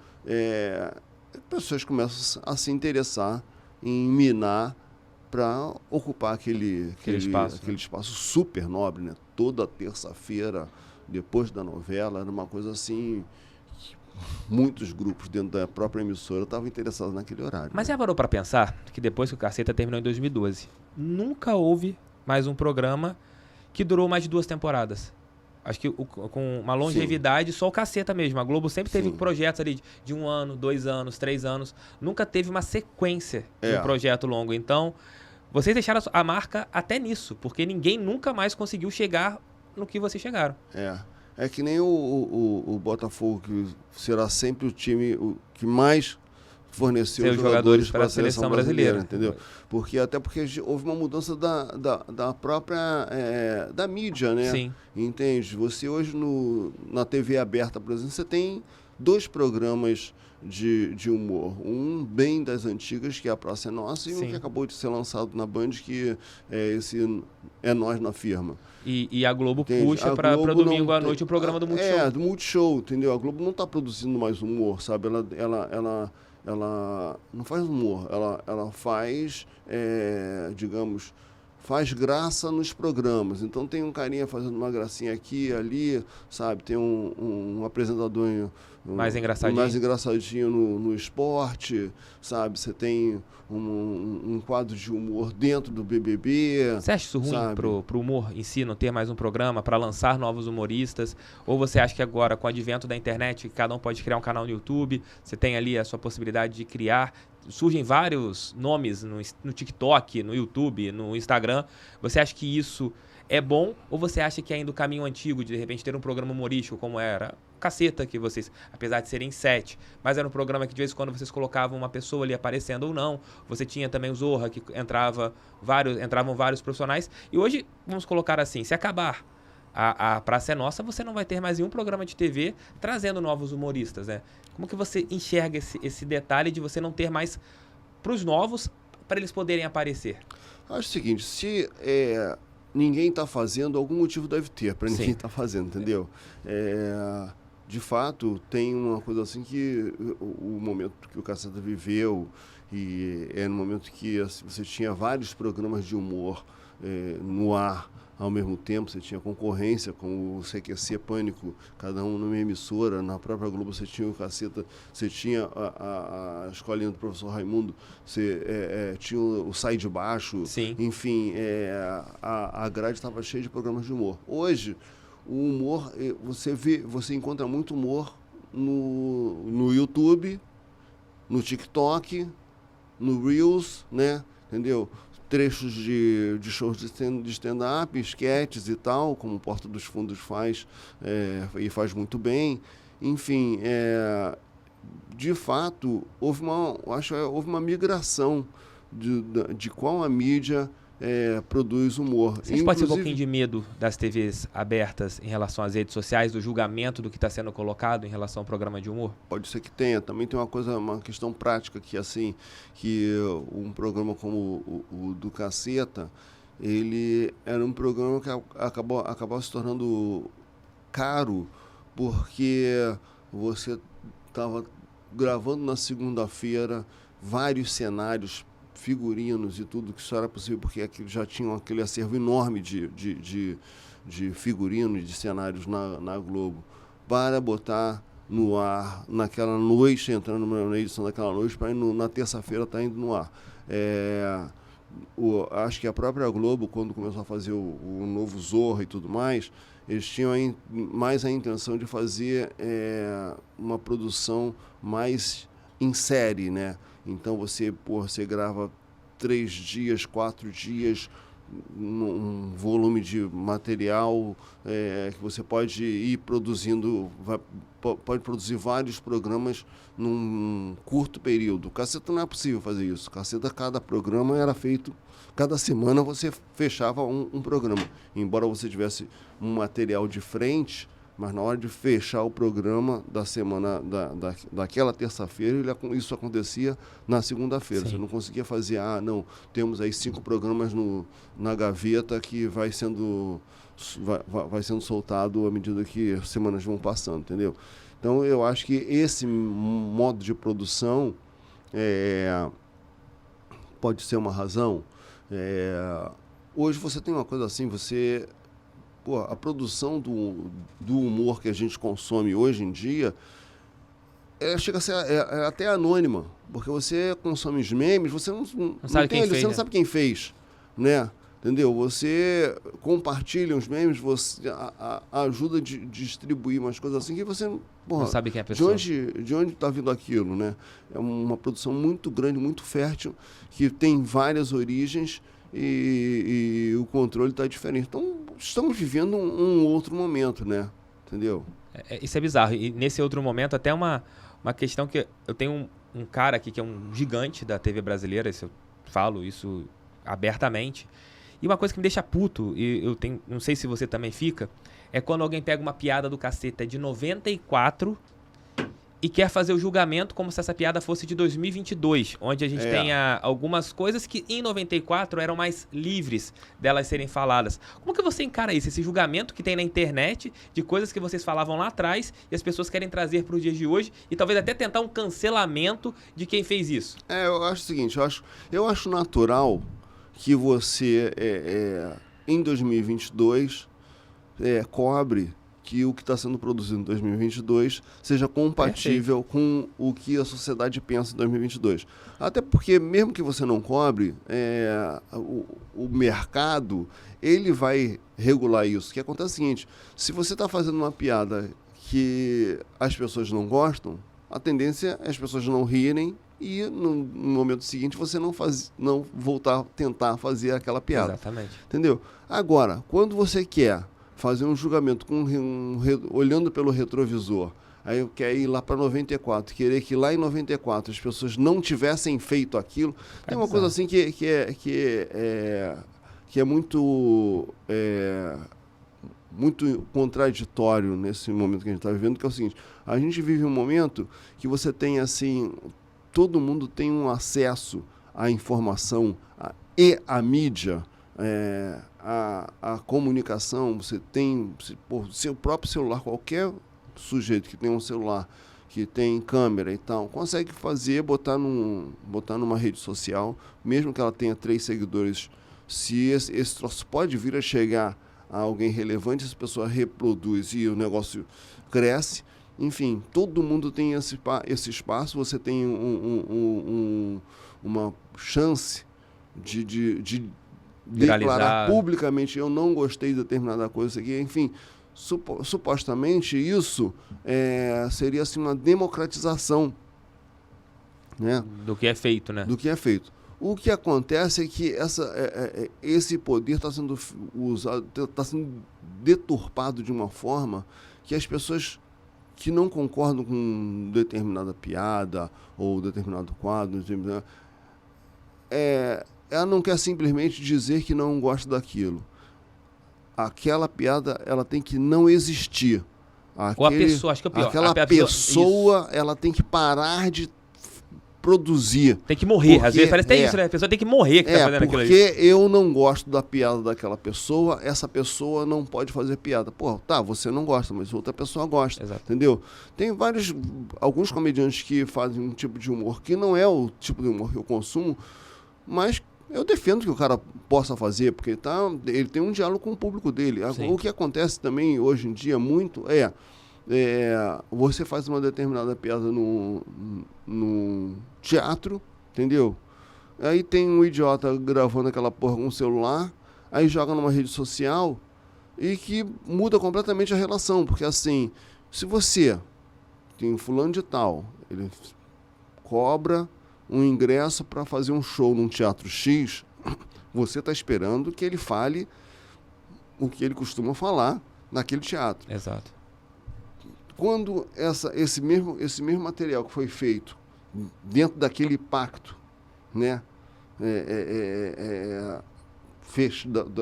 pessoas começam a se interessar em minar para ocupar aquele espaço super nobre, né? Toda terça-feira, depois da novela, era uma coisa assim... Muitos grupos dentro da própria emissora estavam interessados naquele horário. Mas já parou para pensar que depois que o Caceta terminou em 2012, nunca houve mais um programa que durou mais de 2 temporadas? Acho que com uma longevidade, só o Caceta mesmo. A Globo sempre teve projetos ali de 1 ano, 2 anos, 3 anos. Nunca teve uma sequência de um projeto longo. Então, vocês deixaram a marca até nisso, porque ninguém nunca mais conseguiu chegar no que vocês chegaram. É que nem o Botafogo, que será sempre o time que mais forneceu jogadores para a seleção brasileira, entendeu? Porque houve uma mudança da própria da mídia, né? Sim. Entende? Você hoje na TV aberta, por exemplo, você tem 2 programas de humor. Um bem das antigas, que é A Praça é Nossa, e um que acabou de ser lançado na Band, que é esse É Nós na Firma. E a Globo puxa para domingo à noite o programa do Multishow. Do Multishow, entendeu? A Globo não está produzindo mais humor, sabe? Ela não faz humor, ela faz, digamos, faz graça nos programas. Então tem um carinha fazendo uma gracinha aqui, ali, sabe? Tem um apresentador mais engraçadinho no esporte, sabe? Você tem um quadro de humor dentro do BBB. Você acha isso ruim pro humor em si, não ter mais um programa para lançar novos humoristas? Ou você acha que agora, com o advento da internet, cada um pode criar um canal no YouTube, você tem ali a sua possibilidade de criar, surgem vários nomes no TikTok, no YouTube, no Instagram. Você acha que isso é bom, ou você acha que ainda o caminho antigo de repente ter um programa humorístico como era Caceta, que vocês, apesar de serem 7, mas era um programa que de vez em quando vocês colocavam uma pessoa ali aparecendo ou não, você tinha também o Zorra, que entravam vários profissionais, e hoje, vamos colocar assim, se acabar a Praça é Nossa, você não vai ter mais nenhum programa de TV trazendo novos humoristas, né? Como que você enxerga esse detalhe de você não ter mais para os novos, para eles poderem aparecer? Acho o seguinte, se ninguém está fazendo, algum motivo deve ter para ninguém estar fazendo, entendeu? De fato, tem uma coisa assim que o momento que o Caceta viveu, e no momento que assim, você tinha vários programas de humor no ar ao mesmo tempo, você tinha concorrência com o CQC, Pânico, cada um numa emissora, na própria Globo você tinha o Caceta, você tinha a escolinha do professor Raimundo, você tinha o Sai de Baixo, Sim. Enfim, a grade estava cheia de programas de humor. Hoje, o humor, você encontra muito humor no YouTube, no TikTok, no Reels, né? Entendeu? Trechos de shows de stand-up, esquetes e tal, como o Porta dos Fundos faz, e faz muito bem. Enfim, de fato, houve uma migração de qual a mídia produz humor. Vocês podem ter um pouquinho de medo das TVs abertas em relação às redes sociais, do julgamento do que está sendo colocado em relação ao programa de humor? Pode ser que tenha. Também tem uma questão prática que, assim, que um programa como o do Caceta, ele era um programa que acabou se tornando caro, porque você estava gravando na segunda-feira vários cenários, figurinos e tudo, que só era possível porque já tinham aquele acervo enorme de figurinos, de cenários na Globo, para botar no ar naquela noite, entrando na edição daquela noite, para na terça-feira estar indo no ar. Acho que a própria Globo, quando começou a fazer o novo Zorra e tudo mais, eles tinham mais a intenção de fazer uma produção mais em série, né? Então você grava 3 dias, 4 dias, um volume de material que você pode ir produzindo, pode produzir vários programas num curto período. Caceta não é possível fazer isso. Caceta, cada programa era feito, cada semana você fechava um programa. Embora você tivesse um material de frente, mas na hora de fechar o programa da semana, daquela terça-feira, isso acontecia na segunda-feira. Você não conseguia fazer, temos aí 5 programas na gaveta que vai sendo soltado à medida que as semanas vão passando, entendeu? Então, eu acho que esse modo de produção pode ser uma razão. Hoje você tem uma coisa assim, a produção do humor que a gente consome hoje em dia chega a ser até anônima, porque você consome os memes, você não sabe quem fez, você não sabe quem fez, né? Entendeu? Você compartilha os memes, você ajuda a distribuir umas coisas assim que você não sabe quem é a pessoa. De onde está vindo aquilo, né? É uma produção muito grande, muito fértil, que tem várias origens e o controle está diferente. Então, estamos vivendo um outro momento, né? Entendeu? Isso é bizarro. E nesse outro momento, até uma questão que eu tenho um cara aqui que é um gigante da TV brasileira, eu falo isso abertamente, e uma coisa que me deixa puto, e não sei se você também fica, é quando alguém pega uma piada do Caceta de 94 e quer fazer o julgamento como se essa piada fosse de 2022, onde a gente tenha algumas coisas que em 94 eram mais livres delas serem faladas. Como que você encara isso? Esse julgamento que tem na internet de coisas que vocês falavam lá atrás e as pessoas querem trazer para os dias de hoje e talvez até tentar um cancelamento de quem fez isso? Eu acho o seguinte, eu acho natural que você, em 2022, cobre que o que está sendo produzido em 2022 seja compatível com o que a sociedade pensa em 2022. Até porque, mesmo que você não cobre, o mercado ele vai regular isso. O que acontece é o seguinte, se você está fazendo uma piada que as pessoas não gostam, a tendência é as pessoas não rirem e no momento seguinte você não voltar a tentar fazer aquela piada. Exatamente. Entendeu? Agora, quando você quer fazer um julgamento olhando pelo retrovisor, aí eu quero ir lá para 94, querer que lá em 94 as pessoas não tivessem feito aquilo, tem uma coisa assim que é muito contraditório nesse momento que a gente está vivendo, que é o seguinte: a gente vive um momento que você tem assim, todo mundo tem um acesso à informação e à mídia, a comunicação. Você tem seu próprio celular, qualquer sujeito que tem um celular, que tem câmera e tal, consegue botar numa rede social, mesmo que ela tenha 3 seguidores. Se esse troço pode vir a chegar a alguém relevante, essa pessoa reproduz e o negócio cresce. Enfim, todo mundo tem esse espaço, você tem uma chance de declarar publicamente: eu não gostei de determinada coisa, isso aqui. Enfim, supostamente isso seria assim, uma democratização, né? Do que é feito, né? Do que é feito. O que acontece é que esse poder está sendo usado, está sendo deturpado de uma forma que as pessoas que não concordam com determinada piada ou determinado quadro, ela não quer simplesmente dizer que não gosta daquilo. Aquela piada, ela tem que não existir. Ou a pessoa, acho que é pior. Aquela pessoa, ela tem que parar de produzir. Tem que morrer. Às vezes parece até isso, né? A pessoa tem que morrer que tá fazendo aquilo aí. Porque eu não gosto da piada daquela pessoa, essa pessoa não pode fazer piada. Pô, tá, você não gosta, mas outra pessoa gosta. Exato. Entendeu? Tem alguns comediantes que fazem um tipo de humor que não é o tipo de humor que eu consumo, mas eu defendo que o cara possa fazer, porque ele tem um diálogo com o público dele. Sim. O que acontece também hoje em dia muito você faz uma determinada piada no teatro, entendeu? Aí tem um idiota gravando aquela porra com um celular, aí joga numa rede social e que muda completamente a relação, porque assim, se você tem fulano de tal, ele cobra um ingresso para fazer um show num teatro X, você está esperando que ele fale o que ele costuma falar naquele teatro. Exato. Quando esse mesmo material que foi feito dentro daquele pacto, né,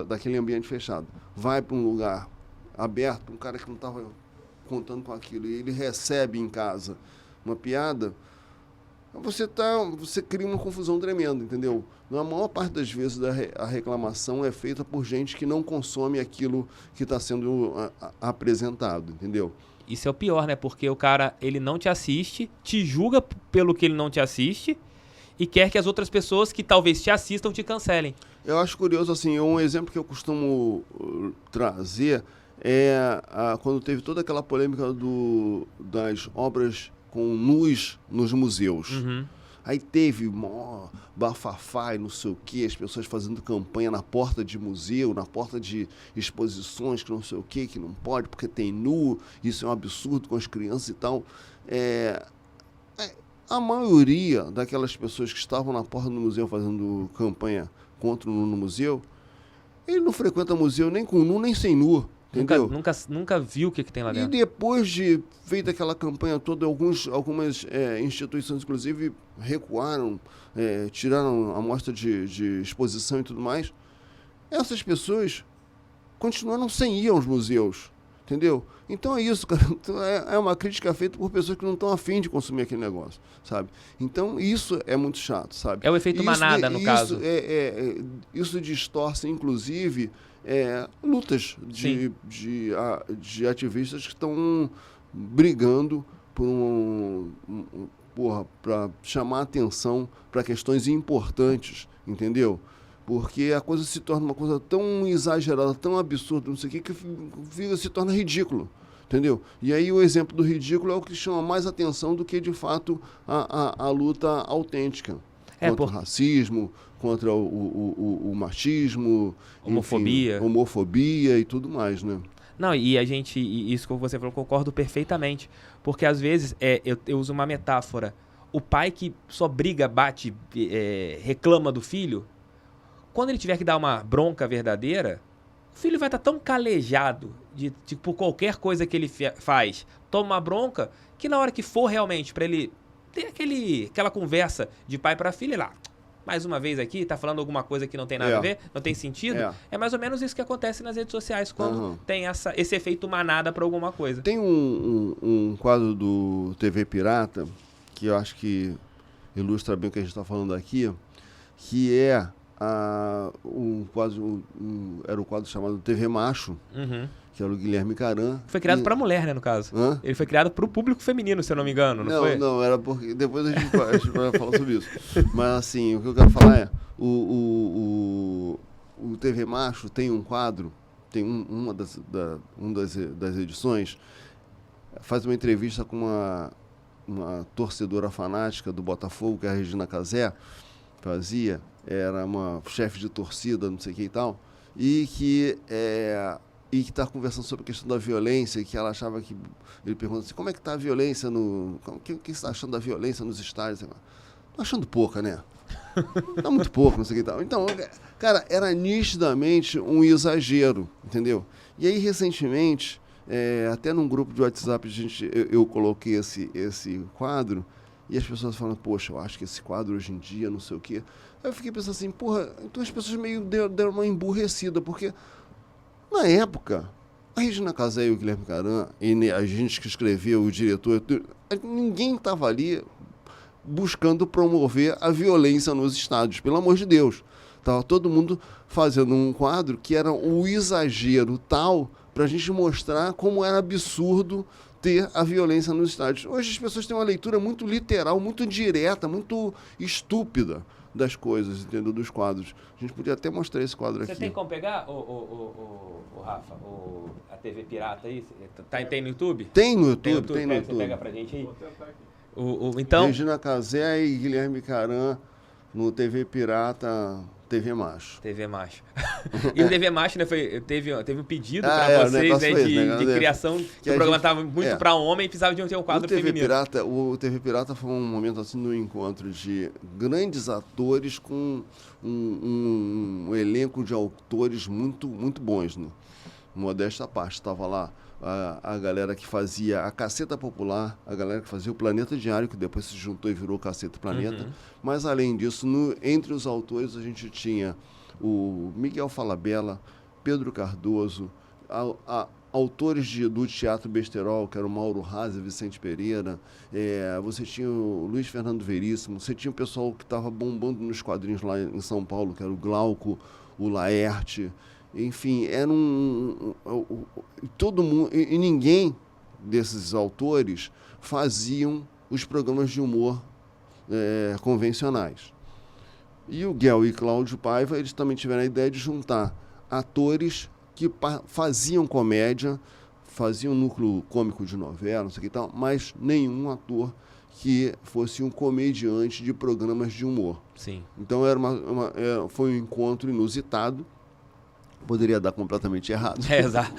daquele ambiente fechado, vai para um lugar aberto, para um cara que não estava contando com aquilo, e ele recebe em casa uma piada, você cria uma confusão tremenda, entendeu? Na maior parte das vezes a reclamação é feita por gente que não consome aquilo que está sendo apresentado, entendeu? Isso é o pior, né? Porque o cara, ele não te assiste, te julga pelo que ele não te assiste e quer que as outras pessoas que talvez te assistam te cancelem. Eu acho curioso, assim, um exemplo que eu costumo trazer quando teve toda aquela polêmica das obras com nus nos museus. Uhum. Aí teve mó bafafá e não sei o quê, as pessoas fazendo campanha na porta de museu, na porta de exposições, que não sei o quê, que não pode, porque tem nu, isso é um absurdo com as crianças e tal. A maioria daquelas pessoas que estavam na porta do museu fazendo campanha contra o nu no museu, ele não frequenta museu nem com nu, nem sem nu. Entendeu? Nunca viu o que tem lá dentro. E depois de feita aquela campanha toda, algumas instituições, inclusive, recuaram, tiraram a amostra de exposição e tudo mais. Essas pessoas continuaram sem ir aos museus, entendeu? Então é isso, cara. Então é uma crítica feita por pessoas que não estão afim de consumir aquele negócio, sabe? Então isso é muito chato, sabe? É o efeito manada, no caso. Isso distorce, inclusive, lutas de ativistas que estão brigando para chamar atenção para questões importantes, entendeu? Porque a coisa se torna uma coisa tão exagerada, tão absurda, não sei o que se torna ridículo, entendeu? E aí o exemplo do ridículo é o que chama mais atenção do que, de fato, a luta autêntica. Contra o racismo, contra o machismo, homofobia. Enfim, homofobia e tudo mais, né? Não, e isso que você falou, concordo perfeitamente. Porque às vezes, eu uso uma metáfora. o pai que só briga, bate, reclama do filho, quando ele tiver que dar uma bronca verdadeira, o filho vai estar tão calejado por qualquer coisa que ele faz, toma uma bronca, que na hora que for realmente para ele ter aquela conversa de pai para filho, lá, mais uma vez aqui, tá falando alguma coisa que não tem nada a ver, não tem sentido, é mais ou menos isso que acontece nas redes sociais, quando tem esse efeito manada para alguma coisa. Tem um quadro do TV Pirata, que eu acho que ilustra bem o que a gente está falando aqui, que é era o quadro chamado TV Macho, que era o Guilherme Caran. Foi criado para mulher, né, no caso. Ele foi criado para o público feminino, se eu não me engano, não foi? Não, era porque... Depois a gente vai falar sobre isso. Mas, assim, o que eu quero falar é... O TV Macho tem um quadro, tem uma das edições, faz uma entrevista com uma torcedora fanática do Botafogo, que é a Regina Casé, fazia, era uma chefe de torcida, não sei o que e tal, e que está conversando sobre a questão da violência, que ela achava que... Ele pergunta assim, como é que está a violência no... O que você está achando da violência nos estádios? Estou achando pouca, né? Está muito pouco, não sei o que e tal. Então, cara, era nitidamente um exagero, entendeu? E aí, recentemente, até num grupo de WhatsApp, eu coloquei esse quadro, e as pessoas falam, poxa, eu acho que esse quadro hoje em dia, não sei o quê. Aí eu fiquei pensando assim, porra, então as pessoas meio deram uma emburrecida, porque na época, a Regina Casé e o Guilherme Caran, e a gente que escreveu, o diretor, ninguém estava ali buscando promover a violência nos estádios, pelo amor de Deus. Estava todo mundo fazendo um quadro que era um exagero tal para a gente mostrar como era absurdo ter a violência nos estádios. Hoje as pessoas têm uma leitura muito literal, muito direta, muito estúpida das coisas, entendeu? Dos quadros. A gente podia até mostrar esse quadro aqui. Você tem como pegar, Rafa, a TV Pirata aí? Tem no YouTube? Tem no YouTube, tem no YouTube. Você pega pra gente aí? Então... Regina Casé e Guilherme Caran no TV Pirata... TV Macho. TV Macho. E o TV Macho, né, teve um pedido para vocês, né, de criação, que o programa estava muito para homem e precisava de ter um quadro feminino. O TV Pirata foi um momento assim no encontro de grandes atores com um elenco de autores muito, muito bons, né? Modesta à parte, estava lá a galera que fazia a Caceta Popular, a galera que fazia o Planeta Diário, que depois se juntou e virou Caceta Planeta. Mas, além disso, entre os autores, a gente tinha o Miguel Falabella, Pedro Cardoso, autores do Teatro Besterol, que era o Mauro Haas e Vicente Pereira, você tinha o Luiz Fernando Veríssimo, você tinha o pessoal que estava bombando nos quadrinhos lá em São Paulo, que era o Glauco, o Laerte. Enfim, era todo mundo, e ninguém desses autores faziam os programas de humor convencionais. E o Guel e Cláudio Paiva, eles também tiveram a ideia de juntar atores que faziam comédia, faziam núcleo cômico de novela, não sei o que tal, mas nenhum ator que fosse um comediante de programas de humor. Sim. Então foi um encontro inusitado. Poderia dar completamente errado. Exato.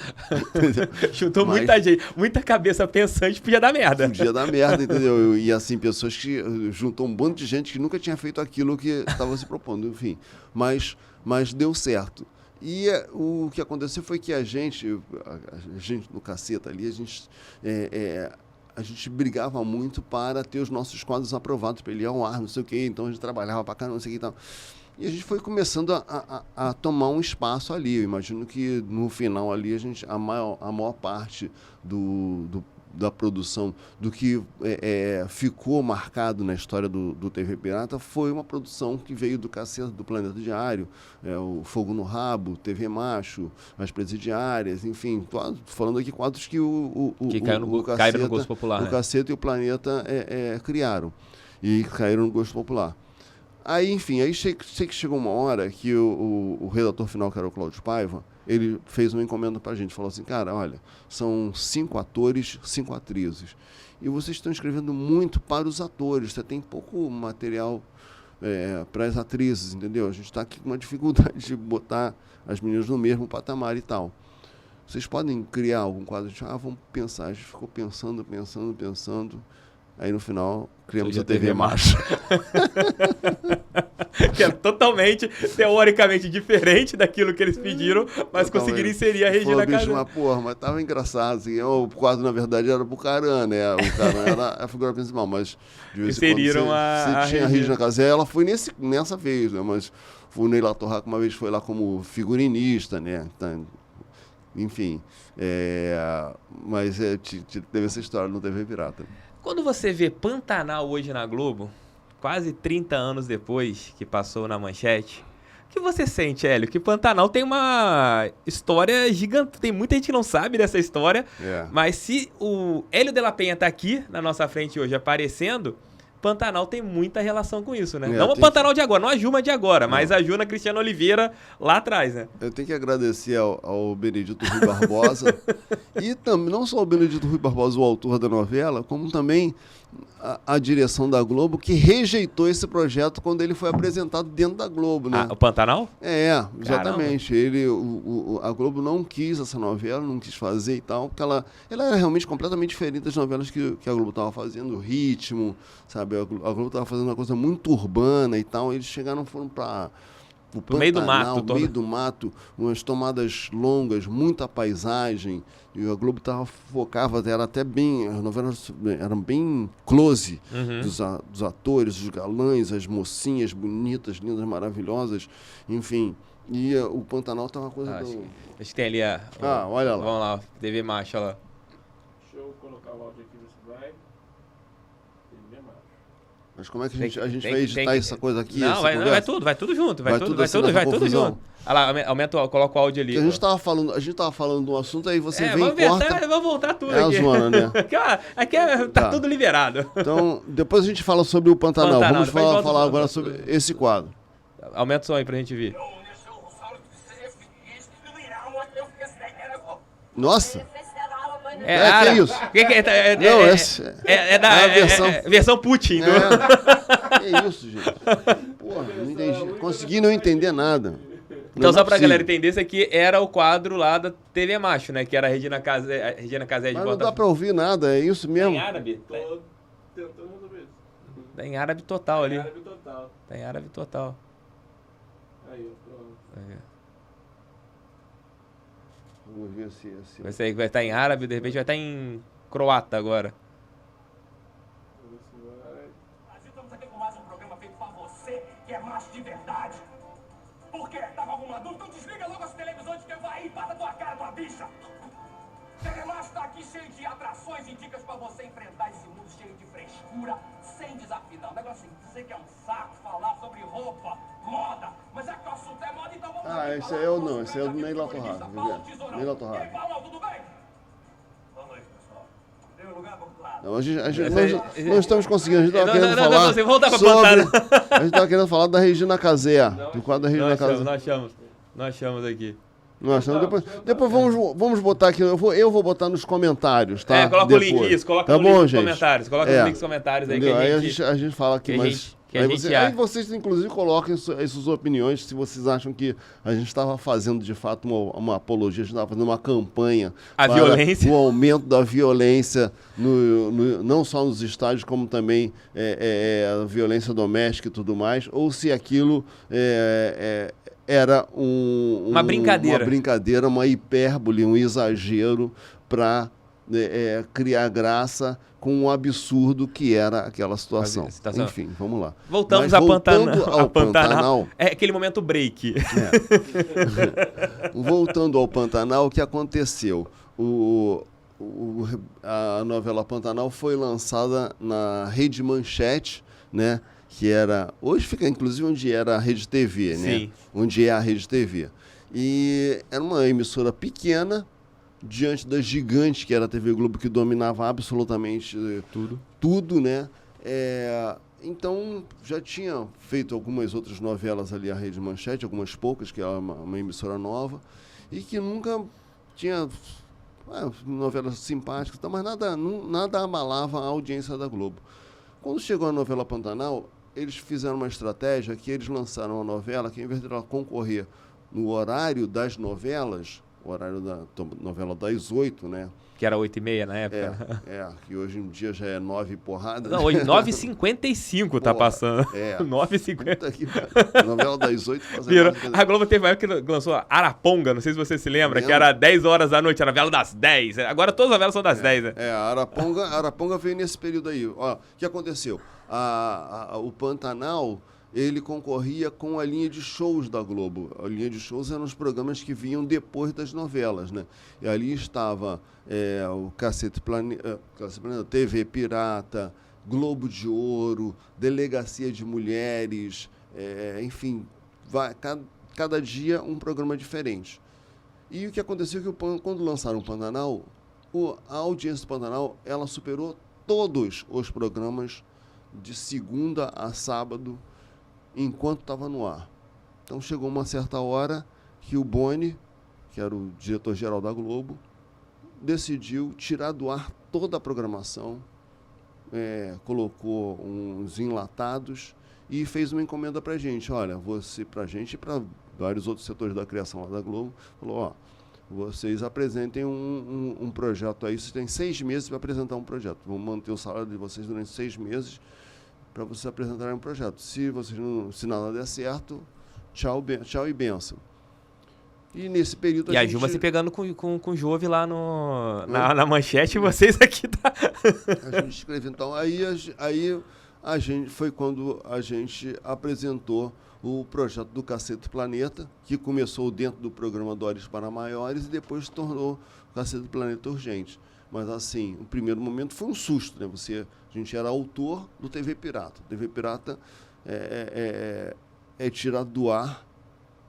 Juntou muita gente, muita cabeça pensante, podia dar merda. Podia dar merda, entendeu? E assim, pessoas que juntou um bando de gente que nunca tinha feito aquilo que estava se propondo, enfim. Mas deu certo. E o que aconteceu foi que a gente no Caceta ali, a gente brigava muito para ter os nossos quadros aprovados, para ele ir ao ar, não sei o quê. Então a gente trabalhava para cá, não sei o que e tal. E a gente foi começando a tomar um espaço ali. Eu imagino que no final ali a maior parte da produção do que ficou marcado na história do TV Pirata foi uma produção que veio do Caceta, do Planeta Diário, o Fogo no Rabo, TV Macho, As Presidiárias, enfim, falando aqui quadros que caíram no gosto popular. O Caceta e o Planeta criaram e caíram no gosto popular. Aí, enfim, sei que chegou uma hora que o redator final, que era o Cláudio Paiva, ele fez uma encomenda pra gente, falou assim, cara, olha, são 5 atores, 5 atrizes, e vocês estão escrevendo muito para os atores, você tem pouco material para as atrizes, entendeu? A gente está aqui com uma dificuldade de botar as meninas no mesmo patamar e tal. Vocês podem criar algum quadro? A gente, vamos pensar. A gente ficou pensando, Aí no final criamos a TV Macho. Que é totalmente, teoricamente, diferente daquilo que eles pediram, mas conseguiram inserir a Regina Casé. Mas, porra, mas tava engraçado, assim, o quadro, na verdade, era pro Caran, né? O Caran era a figura principal, mas de vez em quando você tinha a Regina Casé, ela foi nessa vez, né? Mas o Ney La Torraca uma vez foi lá como figurinista, né? Então, enfim, mas teve essa história no TV Pirata. Quando você vê Pantanal hoje na Globo, quase 30 anos depois que passou na Manchete, o que você sente, Hélio? Que Pantanal tem uma história gigante, tem muita gente que não sabe dessa história, mas se o Hélio de la Penha tá aqui na nossa frente hoje aparecendo, Pantanal tem muita relação com isso, né? Não o Pantanal de agora, não a Juma de agora, mas a Juna Cristiano Oliveira lá atrás, né? Eu tenho que agradecer ao Benedito Rui Barbosa e também, não só o Benedito Rui Barbosa, o autor da novela, como também a direção da Globo, que rejeitou esse projeto quando ele foi apresentado dentro da Globo, né? O Pantanal? Exatamente. A Globo não quis essa novela, não quis fazer e tal, porque ela era realmente completamente diferente das novelas que a Globo estava fazendo, o ritmo, sabe? A Globo estava fazendo uma coisa muito urbana e tal, eles foram para o Pantanal, meio do mato, umas tomadas longas, muita paisagem, e a Globo focava, era até bem, as novelas eram bem close dos atores, os galãs, as mocinhas bonitas, lindas, maravilhosas, enfim. E o Pantanal estava uma coisa acho que tem ali olha lá. Vamos lá, TV Macho, olha lá. Deixa eu colocar o áudio aqui, ver se vai. TV Macho. Mas como é que a gente vai editar essa coisa aqui? Não, vai tudo junto. Vai tudo junto. Olha lá, coloca o áudio ali. A gente tava falando de um assunto, aí você vem e corta. Vamos voltar tudo aqui. É a zona, né? Aqui tá tudo liberado. Então, depois a gente fala sobre o Pantanal. Vamos falar agora sobre esse quadro. Aumenta o som aí pra gente ver. Nossa! Que isso? É da versão Putin. Que isso, gente? Porra, não entendi. Consegui não entender nada. Então, só pra galera entender, esse aqui era o quadro lá da TV Macho, né? Que era a Regina Casé de Mas não dá pra ouvir nada, é isso mesmo? Tá em árabe? Tô tentando resolver isso. Tá em árabe total ali. Tá em árabe total. Aí, pronto. Vamos ver se... Vai estar em árabe, de repente vai estar em croata agora. Mas estamos aqui com mais um programa feito pra você, que é macho de verdade. Por quê? Tava alguma dúvida? Então desliga logo as televisões que eu vou aí e bata tua cara, tua bicha. Telemacho tá aqui cheio de atrações e dicas pra você enfrentar esse mundo cheio de frescura, sem desafinar. O negócio é dizer que é um saco falar sobre roupa, moda, mas já que o assunto é moda, então vamos lá. Esse aí eu não, esse aí é do Ney La Torraca, Ney La Torraca. E aí, Paulo, tudo bem? Boa noite, pessoal. Deu lugar, vamos lá. Não, não estamos conseguindo, a gente estava querendo falar você volta pra sobre... A gente estava querendo falar da Regina Casé, do quadro da Regina Casé. Nós achamos aqui. Depois vamos botar aqui, eu vou botar nos comentários, tá? Coloca o link, isso, coloca o link nos comentários. Coloca os links nos comentários aí. Aí a gente fala aqui mais... Aí vocês, inclusive, coloquem as suas opiniões, se vocês acham que a gente estava fazendo, de fato, uma apologia, a gente estava fazendo uma campanha para violência. O aumento da violência, não só nos estádios, como também a violência doméstica e tudo mais, ou se aquilo era uma brincadeira, uma hipérbole, um exagero para criar graça com o absurdo que era aquela situação. Enfim, vamos lá. Voltando ao Pantanal. É aquele momento break. Voltando ao Pantanal, o que aconteceu? A novela Pantanal foi lançada na Rede Manchete, né? Que era... Hoje fica, inclusive, onde era a Rede TV, né? Sim. Onde é a Rede TV. E era uma emissora pequena, diante da gigante que era a TV Globo, que dominava absolutamente tudo, né? Então, já tinha feito algumas outras novelas ali, a Rede Manchete, algumas poucas, que era uma emissora nova, e que nunca tinha novelas simpáticas, mas nada abalava a audiência da Globo. Quando chegou a novela Pantanal, eles fizeram uma estratégia que eles lançaram uma novela que, em vez de ela concorrer no horário das novelas, horário da novela das 8, né? Que era 8h30 na época. Que hoje em dia já é 9 e porrada. Não, hoje 9h55 tá passando. 9h50. Puta que pariu. Novela das 8 fazendo. A Globo teve uma época que lançou Araponga, não sei se você se lembra, que era 10 horas da noite, era a novela das 10. Agora todas as novelas são das 10, né? A Araponga veio nesse período aí. Ó, o que aconteceu? O Pantanal, ele concorria com a linha de shows da Globo. A linha de shows eram os programas que vinham depois das novelas, né? E ali estava o Cacete Planeta, TV Pirata, Globo de Ouro, Delegacia de Mulheres, enfim, cada dia um programa diferente. E o que aconteceu é que quando lançaram o Pantanal, a audiência do Pantanal, ela superou todos os programas de segunda a sábado, enquanto estava no ar. Então chegou uma certa hora que o Boni, que era o diretor-geral da Globo, decidiu tirar do ar toda a programação, colocou uns enlatados e fez uma encomenda para a gente. Olha, para a gente e para vários outros setores da criação lá da Globo, falou, vocês apresentem um projeto aí, vocês têm 6 meses para apresentar um projeto. Vamos manter o salário de vocês durante 6 meses para vocês apresentarem um projeto. Se nada der certo, tchau e benção. E nesse período a Gilma se pegando com o Jove lá na manchete e vocês aqui tá... A gente escreveu. Então, aí a gente foi quando a gente apresentou o projeto do Cacete Planeta, que começou dentro do programa Dores para Maiores e depois se tornou o Cacete Planeta Urgente. Mas, assim, o primeiro momento foi um susto, né? A gente era autor do TV Pirata. O TV Pirata é tirado do ar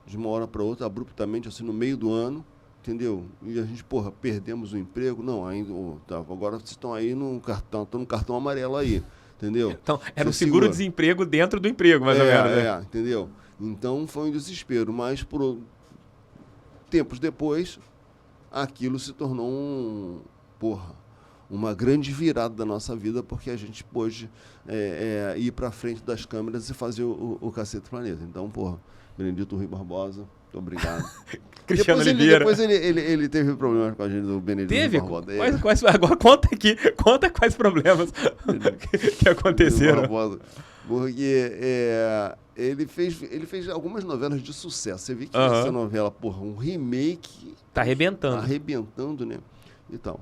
de uma hora para outra, abruptamente, assim, no meio do ano, entendeu? E a gente, perdemos o emprego? Não, ainda, agora vocês estão aí no cartão amarelo aí, entendeu? Então, era um seguro-desemprego dentro do emprego, mais ou menos, né? Entendeu? Então, foi um desespero, mas por tempos depois, aquilo se tornou uma grande virada da nossa vida, porque a gente pôde ir para frente das câmeras e fazer o Cacete Planeta. Então, Benedito Rui Barbosa, muito obrigado. Cristiano Oliveira. Depois ele teve problemas com a gente do Benedito Rui Barbosa. Agora conta quais problemas que aconteceram. Porque ele fez algumas novelas de sucesso. Você vê que essa novela, um remake... Tá arrebentando. Tá arrebentando, né? Então,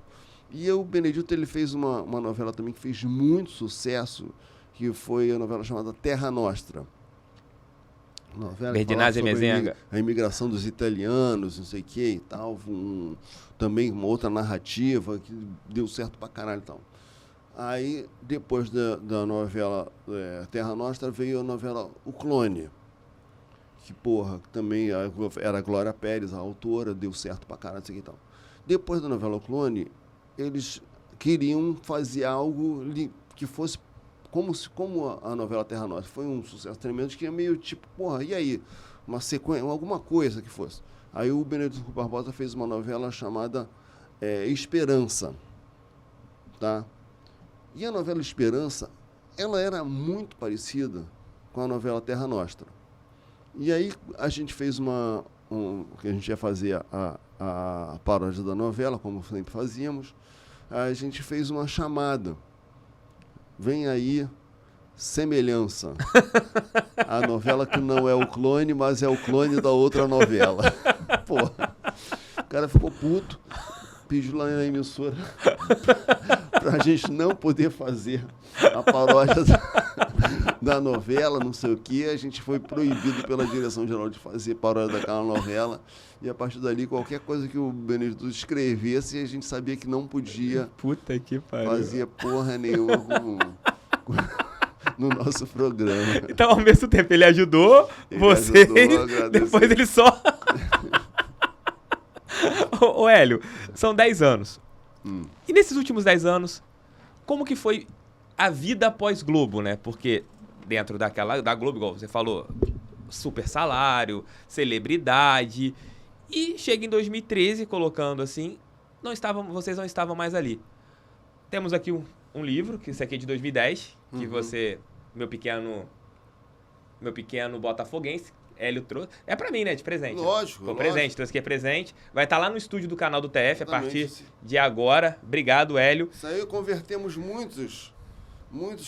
e o Benedito, ele fez uma novela também que fez muito sucesso, que foi a novela chamada Terra Nostra. Berdinazzi e Mezenga. A imigração dos italianos, não sei o que e tal. Também uma outra narrativa que deu certo pra caralho e tal. Aí, depois da novela Terra Nostra, veio a novela O Clone. Que, também era a Glória Pérez, a autora, deu certo pra caralho, não sei o que e tal. Depois da novela O Clone, eles queriam fazer algo que fosse como a novela Terra Nostra foi um sucesso tremendo, que é meio tipo, e aí? Uma sequência, alguma coisa que fosse. Aí o Benedito Rui Barbosa fez uma novela chamada Esperança. Tá? E a novela Esperança, ela era muito parecida com a novela Terra Nostra. E aí a gente fez que a gente ia fazer a paródia da novela, como sempre fazíamos, a gente fez uma chamada. Vem aí, Semelhança. A novela que não é o clone, mas é o clone da outra novela. O cara ficou puto, pediu lá na emissora pra gente não poder fazer a paródia da novela, não sei o quê. A gente foi proibido pela direção-geral de fazer paródia daquela novela. E a partir dali, qualquer coisa que o Benedito escrevesse, a gente sabia que não podia. Puta que pariu. Fazia porra nenhuma no nosso programa. Então, ao mesmo tempo, ele ajudou vocês, depois ele só... Ô Hélio, são 10 anos. E nesses últimos 10 anos, como que foi a vida pós-Globo, né? Porque dentro da Globo, igual você falou, super salário, celebridade... E chega em 2013, colocando assim, vocês não estavam mais ali. Temos aqui um livro, que esse aqui é de 2010, que você, meu pequeno botafoguense, Hélio trouxe. É pra mim, né? De presente. Lógico, Foi lógico. presente, trouxe aqui é presente. Vai estar lá no estúdio do canal do TF a partir Exatamente. de agora. Obrigado, Hélio. Isso aí convertemos muitos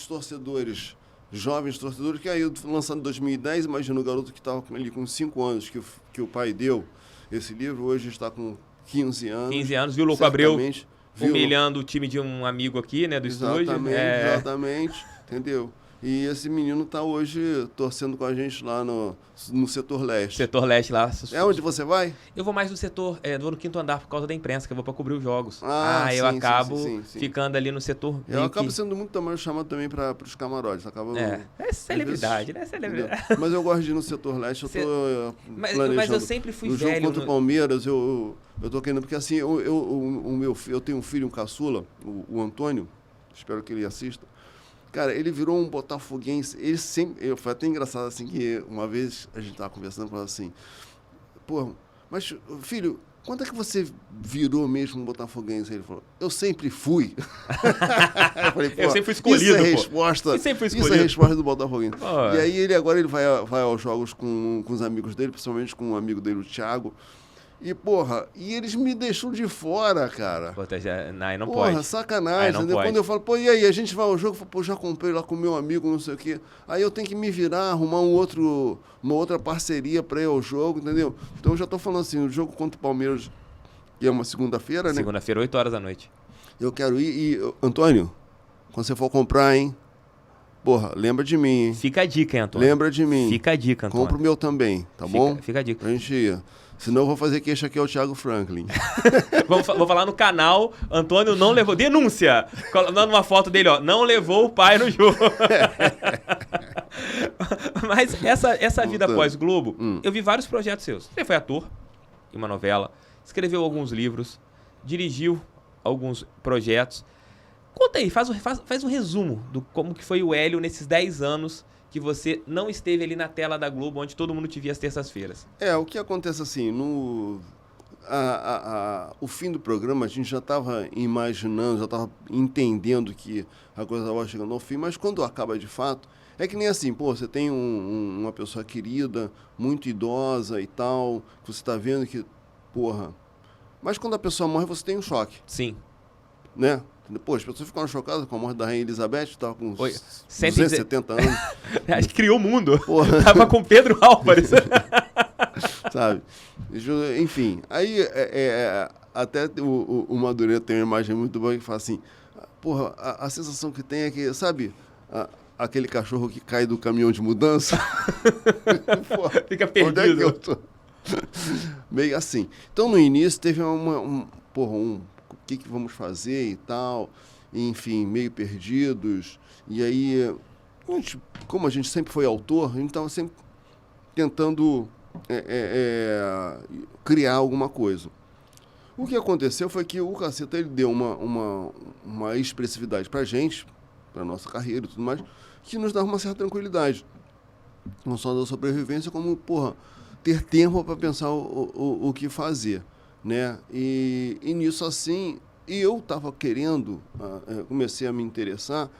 torcedores, jovens torcedores, que aí lançado em 2010, imagina o garoto que estava ali com 5 anos, que o pai deu esse livro, hoje está com 15 anos. 15 anos, viu o Louco Abreu certamente, viu? humilhando o time de um amigo aqui, né? Do estúdio. Exatamente, entendeu? E esse menino tá hoje torcendo com a gente lá no setor leste. Setor leste lá. É onde você vai? Eu vou mais no setor, vou no 5º andar por causa da imprensa, que eu vou pra cobrir os jogos. Eu Sim, acabo sim. ficando ali no setor. Eu meio acabo que- sendo muito também chamado também para os camarotes. Acaba, É celebridade, né? Celebridade. entendeu? Mas eu gosto de ir no setor leste, eu tô planejando. Mas eu sempre fui no jogo velho. contra o Palmeiras, eu tô querendo, porque assim, eu tenho um filho, um caçula, o Antônio, espero que ele assista. Cara, ele virou um botafoguense. Ele sempre. Foi até engraçado assim que uma vez a gente tava conversando com ela assim. Pô, mas filho, quando é que você virou mesmo um botafoguense? Ele falou, eu sempre fui. Eu falei, pô, Eu sempre fui escolhido, Isso é pô. resposta. Eu sempre fui Isso é escolhido. resposta do botafoguense. Pô. E aí ele vai aos jogos com os amigos dele, principalmente com um amigo dele, o Thiago. E, porra, eles me deixam de fora, cara. Pô, aí não Porra, pode. sacanagem, Aí não entendeu? pode. Quando eu falo, pô, e aí, a gente vai ao jogo, eu falo, pô, já comprei lá com meu amigo, não sei o quê. Aí eu tenho que me virar, arrumar uma outra parceria pra ir ao jogo, entendeu? Então eu já tô falando assim, o jogo contra o Palmeiras, que é uma segunda-feira, né? Segunda-feira, 8 horas da noite. Eu quero ir e... Antônio, quando você for comprar, hein? Porra, lembra de mim, hein? Fica a dica, hein, Antônio? Lembra de mim. Fica a dica, Antônio. Compra o meu também, tá bom? Fica a dica. Pra gente ir. Senão eu vou fazer queixa aqui ao Thiago Franklin. Vou falar no canal, Antônio não levou. Denúncia! Dando uma foto dele, ó. Não levou o pai no jogo. Mas essa vida Voltando. pós-Globo, eu vi vários projetos seus. Você foi ator em uma novela, escreveu alguns livros, dirigiu alguns projetos. Conta aí, faz um resumo do como que foi o Hélio nesses 10 anos que você não esteve ali na tela da Globo, onde todo mundo te via às terças-feiras. O que acontece assim, o fim do programa a gente já estava imaginando, já estava entendendo que a coisa estava chegando ao fim, mas quando acaba de fato, é que nem assim, pô, você tem uma pessoa querida, muito idosa e tal, que você está vendo que, porra... Mas quando a pessoa morre, você tem um choque, Sim. né? Pô, as pessoas ficaram chocadas com a morte da Rainha Elizabeth, que estava com Oi, 270 anos. Acho que criou o mundo. Porra. Tava com Pedro Álvares. Sabe? Enfim, aí até o Madureira tem uma imagem muito boa que fala assim, porra, a sensação que tem é que, sabe, aquele cachorro que cai do caminhão de mudança? Porra, Fica onde é que perdido. eu tô? Meio assim. Então, no início, teve o que vamos fazer e tal, enfim, meio perdidos. E aí, como a gente sempre foi autor, a gente estava sempre tentando criar alguma coisa. O que aconteceu foi que o Caceta ele deu uma expressividade pra gente, pra nossa carreira e tudo mais, que nos dava uma certa tranquilidade. Não só da sobrevivência, como, porra, ter tempo para pensar o que fazer, né? E nisso, assim, eu estava querendo, comecei a me interessar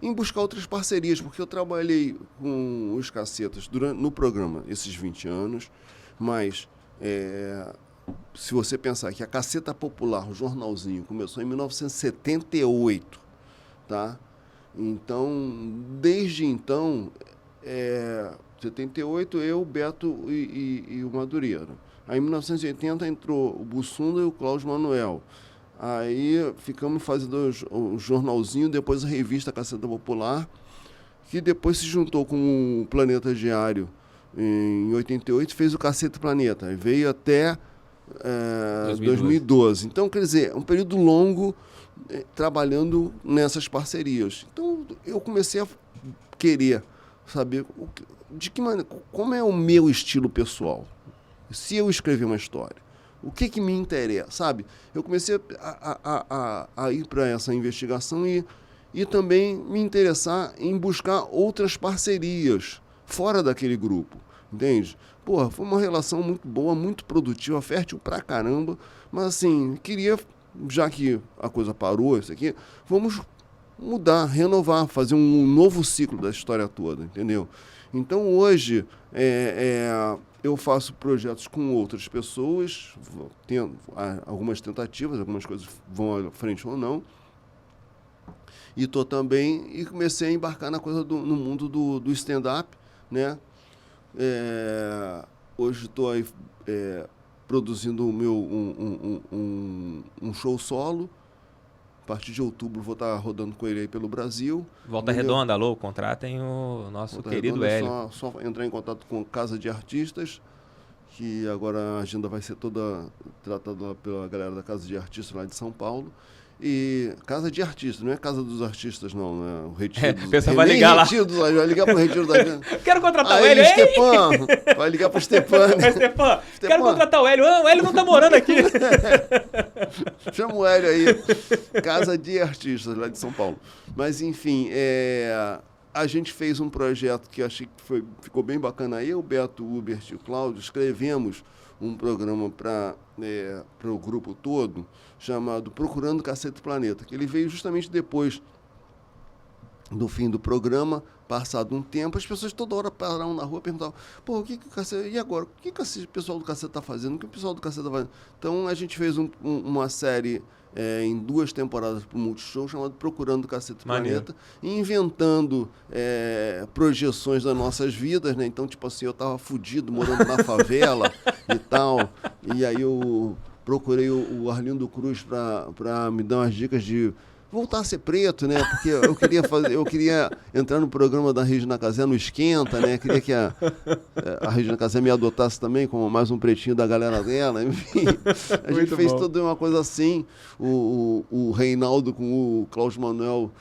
em buscar outras parcerias, porque eu trabalhei com os Cacetas no programa esses 20 anos, mas se você pensar que a Caceta Popular, o jornalzinho, começou em 1978, tá? Então, desde então, 78, eu, Beto e o Madureira. Aí, em 1980, entrou o Bussunda e o Cláudio Manuel. Aí, ficamos fazendo o jornalzinho, depois a revista Caceta Popular, que depois se juntou com o Planeta Diário em 88, fez o Caceta Planeta. E veio até 2012. Então, quer dizer, um período longo trabalhando nessas parcerias. Então, eu comecei a querer saber de que maneira, como é o meu estilo pessoal. Se eu escrever uma história, o que me interessa, sabe? Eu comecei a ir para essa investigação e também me interessar em buscar outras parcerias fora daquele grupo, entende? Porra, foi uma relação muito boa, muito produtiva, fértil pra caramba, mas assim, queria, já que a coisa parou, isso aqui, vamos mudar, renovar, fazer um novo ciclo da história toda, entendeu? Então, hoje, eu faço projetos com outras pessoas, tenho algumas tentativas, algumas coisas vão à frente ou não, e estou também, e comecei a embarcar na coisa no mundo do stand-up, né? Hoje estou aí produzindo um show solo. A partir de outubro vou estar rodando com ele aí pelo Brasil. Volta Redonda, alô, contratem o nosso Volta querido Redonda, Hélio. só entrar em contato com Casa de Artistas, que agora a agenda vai ser toda tratada pela galera da Casa de Artistas lá de São Paulo. E Casa de Artistas, não é Casa dos Artistas, não, né? O Retiro dos... Pensa, vai ligar lá. Vai ligar pro Retiro da... Quero contratar o Aí, Hélio, Stepan, vai ligar pro Stepan. Stepan, quero contratar o Hélio. O Hélio não tá morando aqui. Chama o Hélio aí. Casa de Artistas, lá de São Paulo. Mas, enfim, a gente fez um projeto que achei que ficou bem bacana. Eu, Beto, Hubert e o Cláudio escrevemos um programa para o grupo todo, chamado Procurando Cacete Planeta, que ele veio justamente depois do fim do programa. Passado um tempo, as pessoas toda hora paravam na rua e perguntavam: pô, o que o Cacete... E agora? O que o pessoal do Cacete está fazendo? O que o pessoal do Cacete está fazendo? Então, a gente fez uma série em 2 temporadas para o Multishow, chamado Procurando Cacete Planeta, inventando projeções das nossas vidas, né? Então, tipo assim, eu estava fudido, morando na favela e tal, e aí eu procurei o Arlindo Cruz para me dar umas dicas de voltar a ser preto, né? Porque eu queria entrar no programa da Regina Casé no Esquenta, né? Queria que a Regina Casé me adotasse também como mais um pretinho da galera dela. Enfim, a gente fez toda uma coisa assim. O Reinaldo com o Cláudio Manuel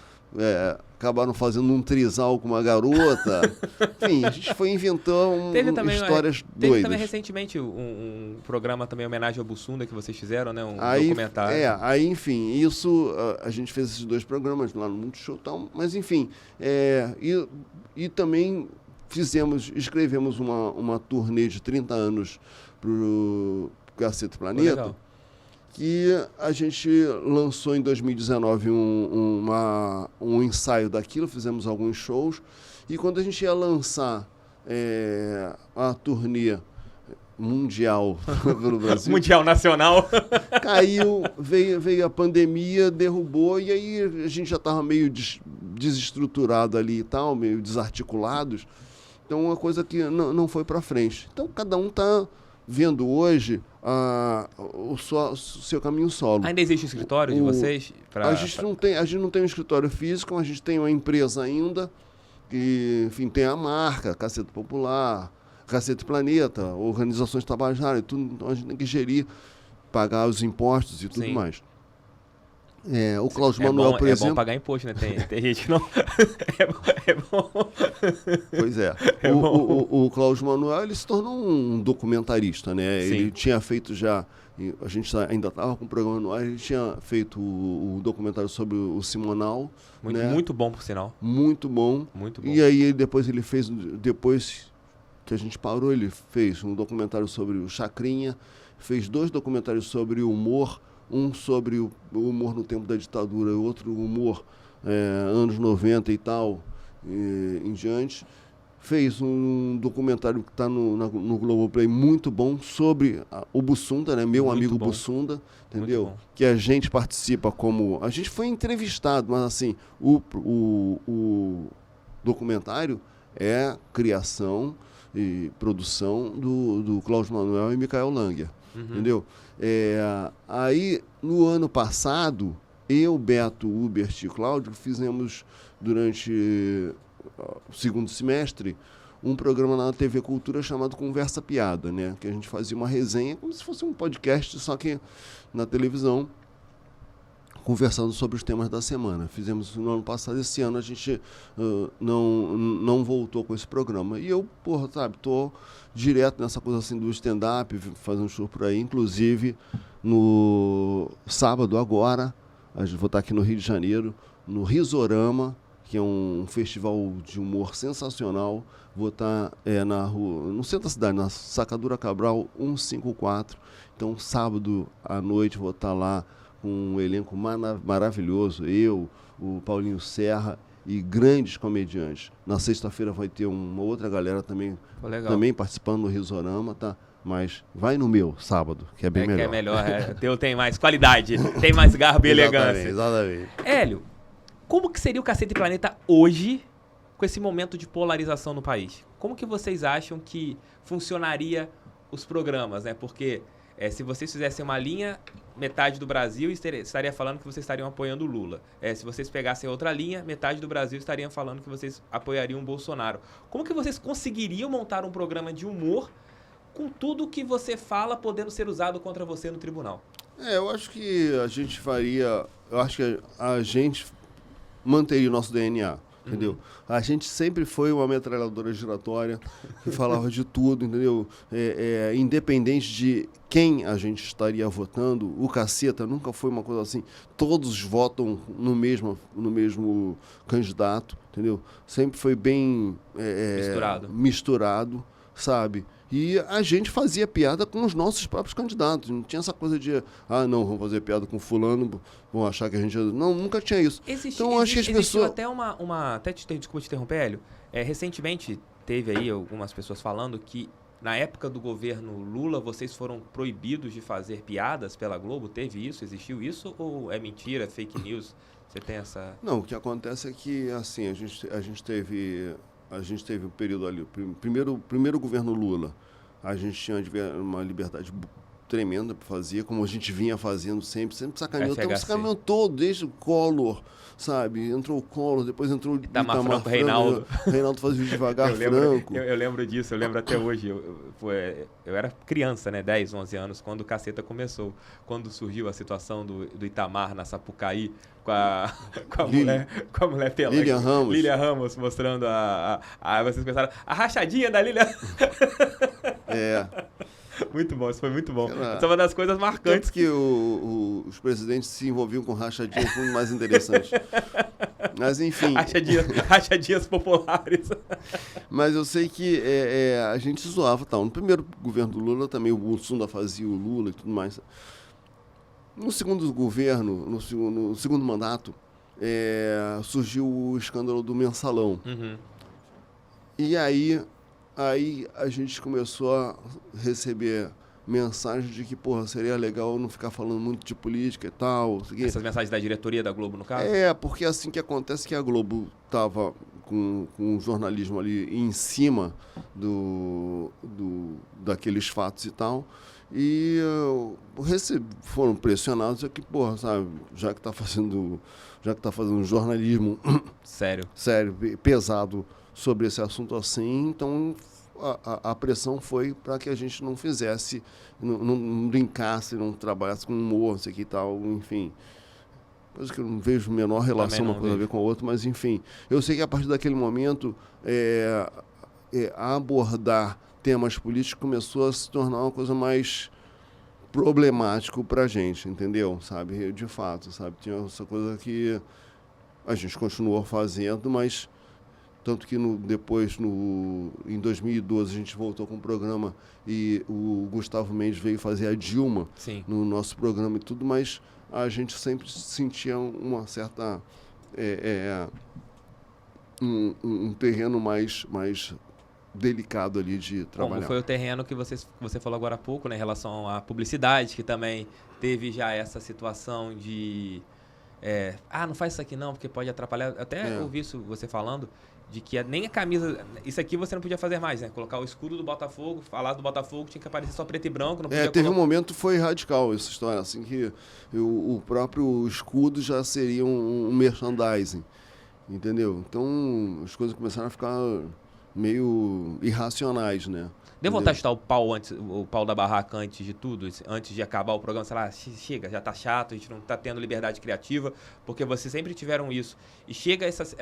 acabaram fazendo um trisal com uma garota. Enfim, a gente foi inventando histórias doidas. Teve também recentemente um programa também, homenagem ao Bussunda, que vocês fizeram, né? Documentário. Aí, enfim, isso, a gente fez esses 2 programas lá no Multishow e tal, mas enfim, e também escrevemos uma turnê de 30 anos pro Cacete Planeta, que a gente lançou em 2019 um ensaio daquilo, fizemos alguns shows, e quando a gente ia lançar a turnê mundial pelo Brasil... Mundial, nacional. Caiu, veio a pandemia, derrubou, e aí a gente já estava meio desestruturado ali e tal, meio desarticulados, então uma coisa que não foi para frente. Então cada um está vendo hoje o seu caminho solo. Ainda existe escritório de vocês? A gente não tem um escritório físico, a gente tem uma empresa ainda, que, enfim, tem a marca, Cacete Popular, Cacete Planeta, organizações trabalhares e tudo, então a gente tem que gerir, pagar os impostos e tudo mais. O Cláudio Manuel, por exemplo... É bom pagar imposto, né? Tem gente que não... É bom. Pois é. O Cláudio Manuel, ele se tornou um documentarista, né? Sim. Ele tinha feito já... A gente ainda estava com o programa no ar, ele tinha feito o documentário sobre o Simonal. Muito bom, por sinal. Muito bom. Muito bom. E aí, depois que a gente parou, ele fez um documentário sobre o Chacrinha, fez 2 documentários sobre o humor, um sobre o humor no tempo da ditadura, outro humor anos 90 e tal, em diante. Fez um documentário que está no Globoplay muito bom sobre o Bussunda, né? Meu amigo Bussunda, entendeu? Que a gente participa como... A gente foi entrevistado, mas assim, o documentário é criação e produção do Cláudio Manuel e Michael Langer, entendeu? Aí, no ano passado, eu, Beto, Hubert e Cláudio fizemos, durante o 2º semestre, um programa na TV Cultura chamado Conversa Piada, né? Que a gente fazia uma resenha, como se fosse um podcast, só que na televisão, conversando sobre os temas da semana. Fizemos no ano passado. Esse ano a gente não voltou com esse programa. E eu, tô direto nessa coisa assim do stand-up, fazendo show por aí. Inclusive, no sábado agora, vou estar aqui no Rio de Janeiro, no Risorama, que é um festival de humor sensacional. Vou estar na rua, no centro da cidade, na Sacadura Cabral 154. Então, sábado à noite, vou estar lá com um elenco maravilhoso, eu, o Paulinho Serra e grandes comediantes. Na sexta-feira vai ter uma outra galera também participando no Risorama, tá? Mas vai no meu, sábado, que é bem melhor. Que é melhor, o teu tem mais qualidade, tem mais garbo e elegância. Exatamente. Hélio, como que seria o Cacete Planeta hoje, com esse momento de polarização no país? Como que vocês acham que funcionaria os programas, né? Porque se vocês fizessem uma linha, metade do Brasil estaria falando que vocês estariam apoiando o Lula. Se vocês pegassem outra linha, metade do Brasil estaria falando que vocês apoiariam o Bolsonaro. Como que vocês conseguiriam montar um programa de humor com tudo que você fala podendo ser usado contra você no tribunal? Eu acho que a gente faria... Eu acho que a gente manteria o nosso DNA, entendeu? A gente sempre foi uma metralhadora giratória que falava de tudo, entendeu? Independente de quem a gente estaria votando, o Caceta nunca foi uma coisa assim, todos votam no mesmo candidato, entendeu? Sempre foi bem misturado, sabe? E a gente fazia piada com os nossos próprios candidatos. Não tinha essa coisa de, não, vamos fazer piada com fulano, vão achar que a gente... Não, nunca tinha isso. Então, acho que as pessoas... até desculpa te interromper, Hélio. Recentemente, teve aí algumas pessoas falando que, na época do governo Lula, vocês foram proibidos de fazer piadas pela Globo. Teve isso? Existiu isso? Ou é mentira, fake news? Você tem essa... Não, o que acontece é que, assim, a gente teve um período ali, primeiro governo Lula, a gente tinha uma liberdade tremenda para fazer, como a gente vinha fazendo sempre sacaneou. Então, sacaneou todo, desde o Collor, sabe? Entrou o Collor, depois entrou o Itamar Franco, Reinaldo. Reinaldo fazia devagar, Franco. Eu lembro disso, eu lembro até hoje. Eu era criança, né? 10, 11 anos, quando o Caceta começou. Quando surgiu a situação do Itamar na Sapucaí, com a mulher pela Lilian Ramos mostrando vocês pensaram, a rachadinha da Lilian. Muito bom, isso foi muito bom. Essa é uma das coisas marcantes. Tanto que os presidentes se envolviam com rachadinha, foi muito mais interessante. Mas, enfim... Rachadinhas populares. Mas eu sei que a gente zoava, tal. No primeiro governo do Lula, também o Mussunda fazia o Lula e tudo mais. No segundo governo, no segundo mandato, surgiu o escândalo do Mensalão. E aí a gente começou a receber mensagens de que, seria legal não ficar falando muito de política e tal. Essas mensagens da diretoria da Globo, no caso? Porque assim que acontece que a Globo estava com o jornalismo ali em cima daqueles fatos e tal, e foram pressionados aqui, sabe, já que tá fazendo jornalismo sério, pesado sobre esse assunto assim, então a pressão foi para que a gente não fizesse, não brincasse, não trabalhasse com humor, isso aqui e tal, enfim. Coisa que eu não vejo menor relação uma coisa a ver com a outra, mas enfim. Eu sei que a partir daquele momento, abordar temas políticos começou a se tornar uma coisa mais problemático pra gente, entendeu? Sabe? De fato, sabe? Tinha essa coisa que a gente continuou fazendo, mas tanto que depois, em 2012, a gente voltou com o programa e o Gustavo Mendes veio fazer a Dilma no nosso programa e tudo, mas a gente sempre sentia uma certa... um terreno mais delicado ali de trabalhar. Como foi o terreno que você falou agora há pouco, né, em relação à publicidade, que também teve já essa situação de... não faz isso aqui não, porque pode atrapalhar. Até ouvi isso você falando, de que nem a camisa... Isso aqui você não podia fazer mais, né? Colocar o escudo do Botafogo, falar do Botafogo, tinha que aparecer só preto e branco. Não podia teve um momento, foi radical essa história, assim, que o próprio escudo já seria um merchandising, entendeu? Então, as coisas começaram a ficar meio irracionais, né? Deu vontade de chutar o pau da barraca antes de tudo, antes de acabar o programa, sei lá, chega, já tá chato, a gente não tá tendo liberdade criativa, porque vocês sempre tiveram isso. E chegam essas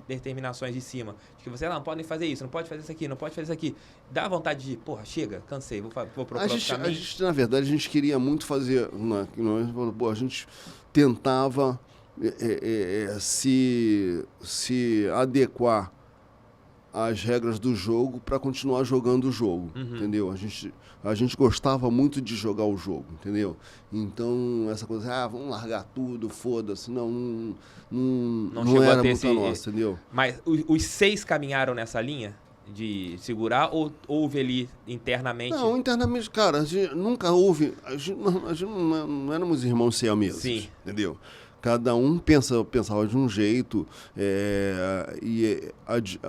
determinações de cima, de que vocês não podem fazer isso, não pode fazer isso aqui, não pode fazer isso aqui. Dá vontade de, chega, cansei, vou procurar outro caminho. A gente, na verdade, a gente queria muito fazer, a gente tentava se adequar as regras do jogo para continuar jogando o jogo, entendeu? A gente gostava muito de jogar o jogo, entendeu? Então, essa coisa, vamos largar tudo, foda-se, não era muito a nossa, entendeu? Mas os 6 caminharam nessa linha de segurar ou houve ali internamente? Não, internamente, cara, a gente nunca houve, a gente não éramos irmãos siameses, Sim. entendeu? Cada um pensava de um jeito,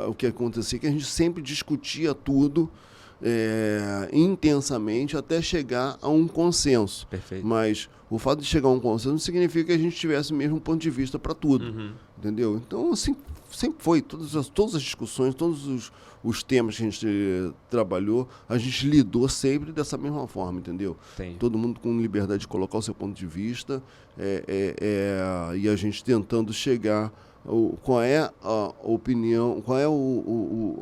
o que acontecia é que a gente sempre discutia tudo intensamente até chegar a um consenso. Perfeito. Mas o fato de chegar a um consenso não significa que a gente tivesse o mesmo ponto de vista para tudo, entendeu? Então, assim, sempre foi, todas as discussões, todos os temas que a gente trabalhou, a gente lidou sempre dessa mesma forma, entendeu? Entendi. Todo mundo com liberdade de colocar o seu ponto de vista e a gente tentando chegar qual é a opinião, qual é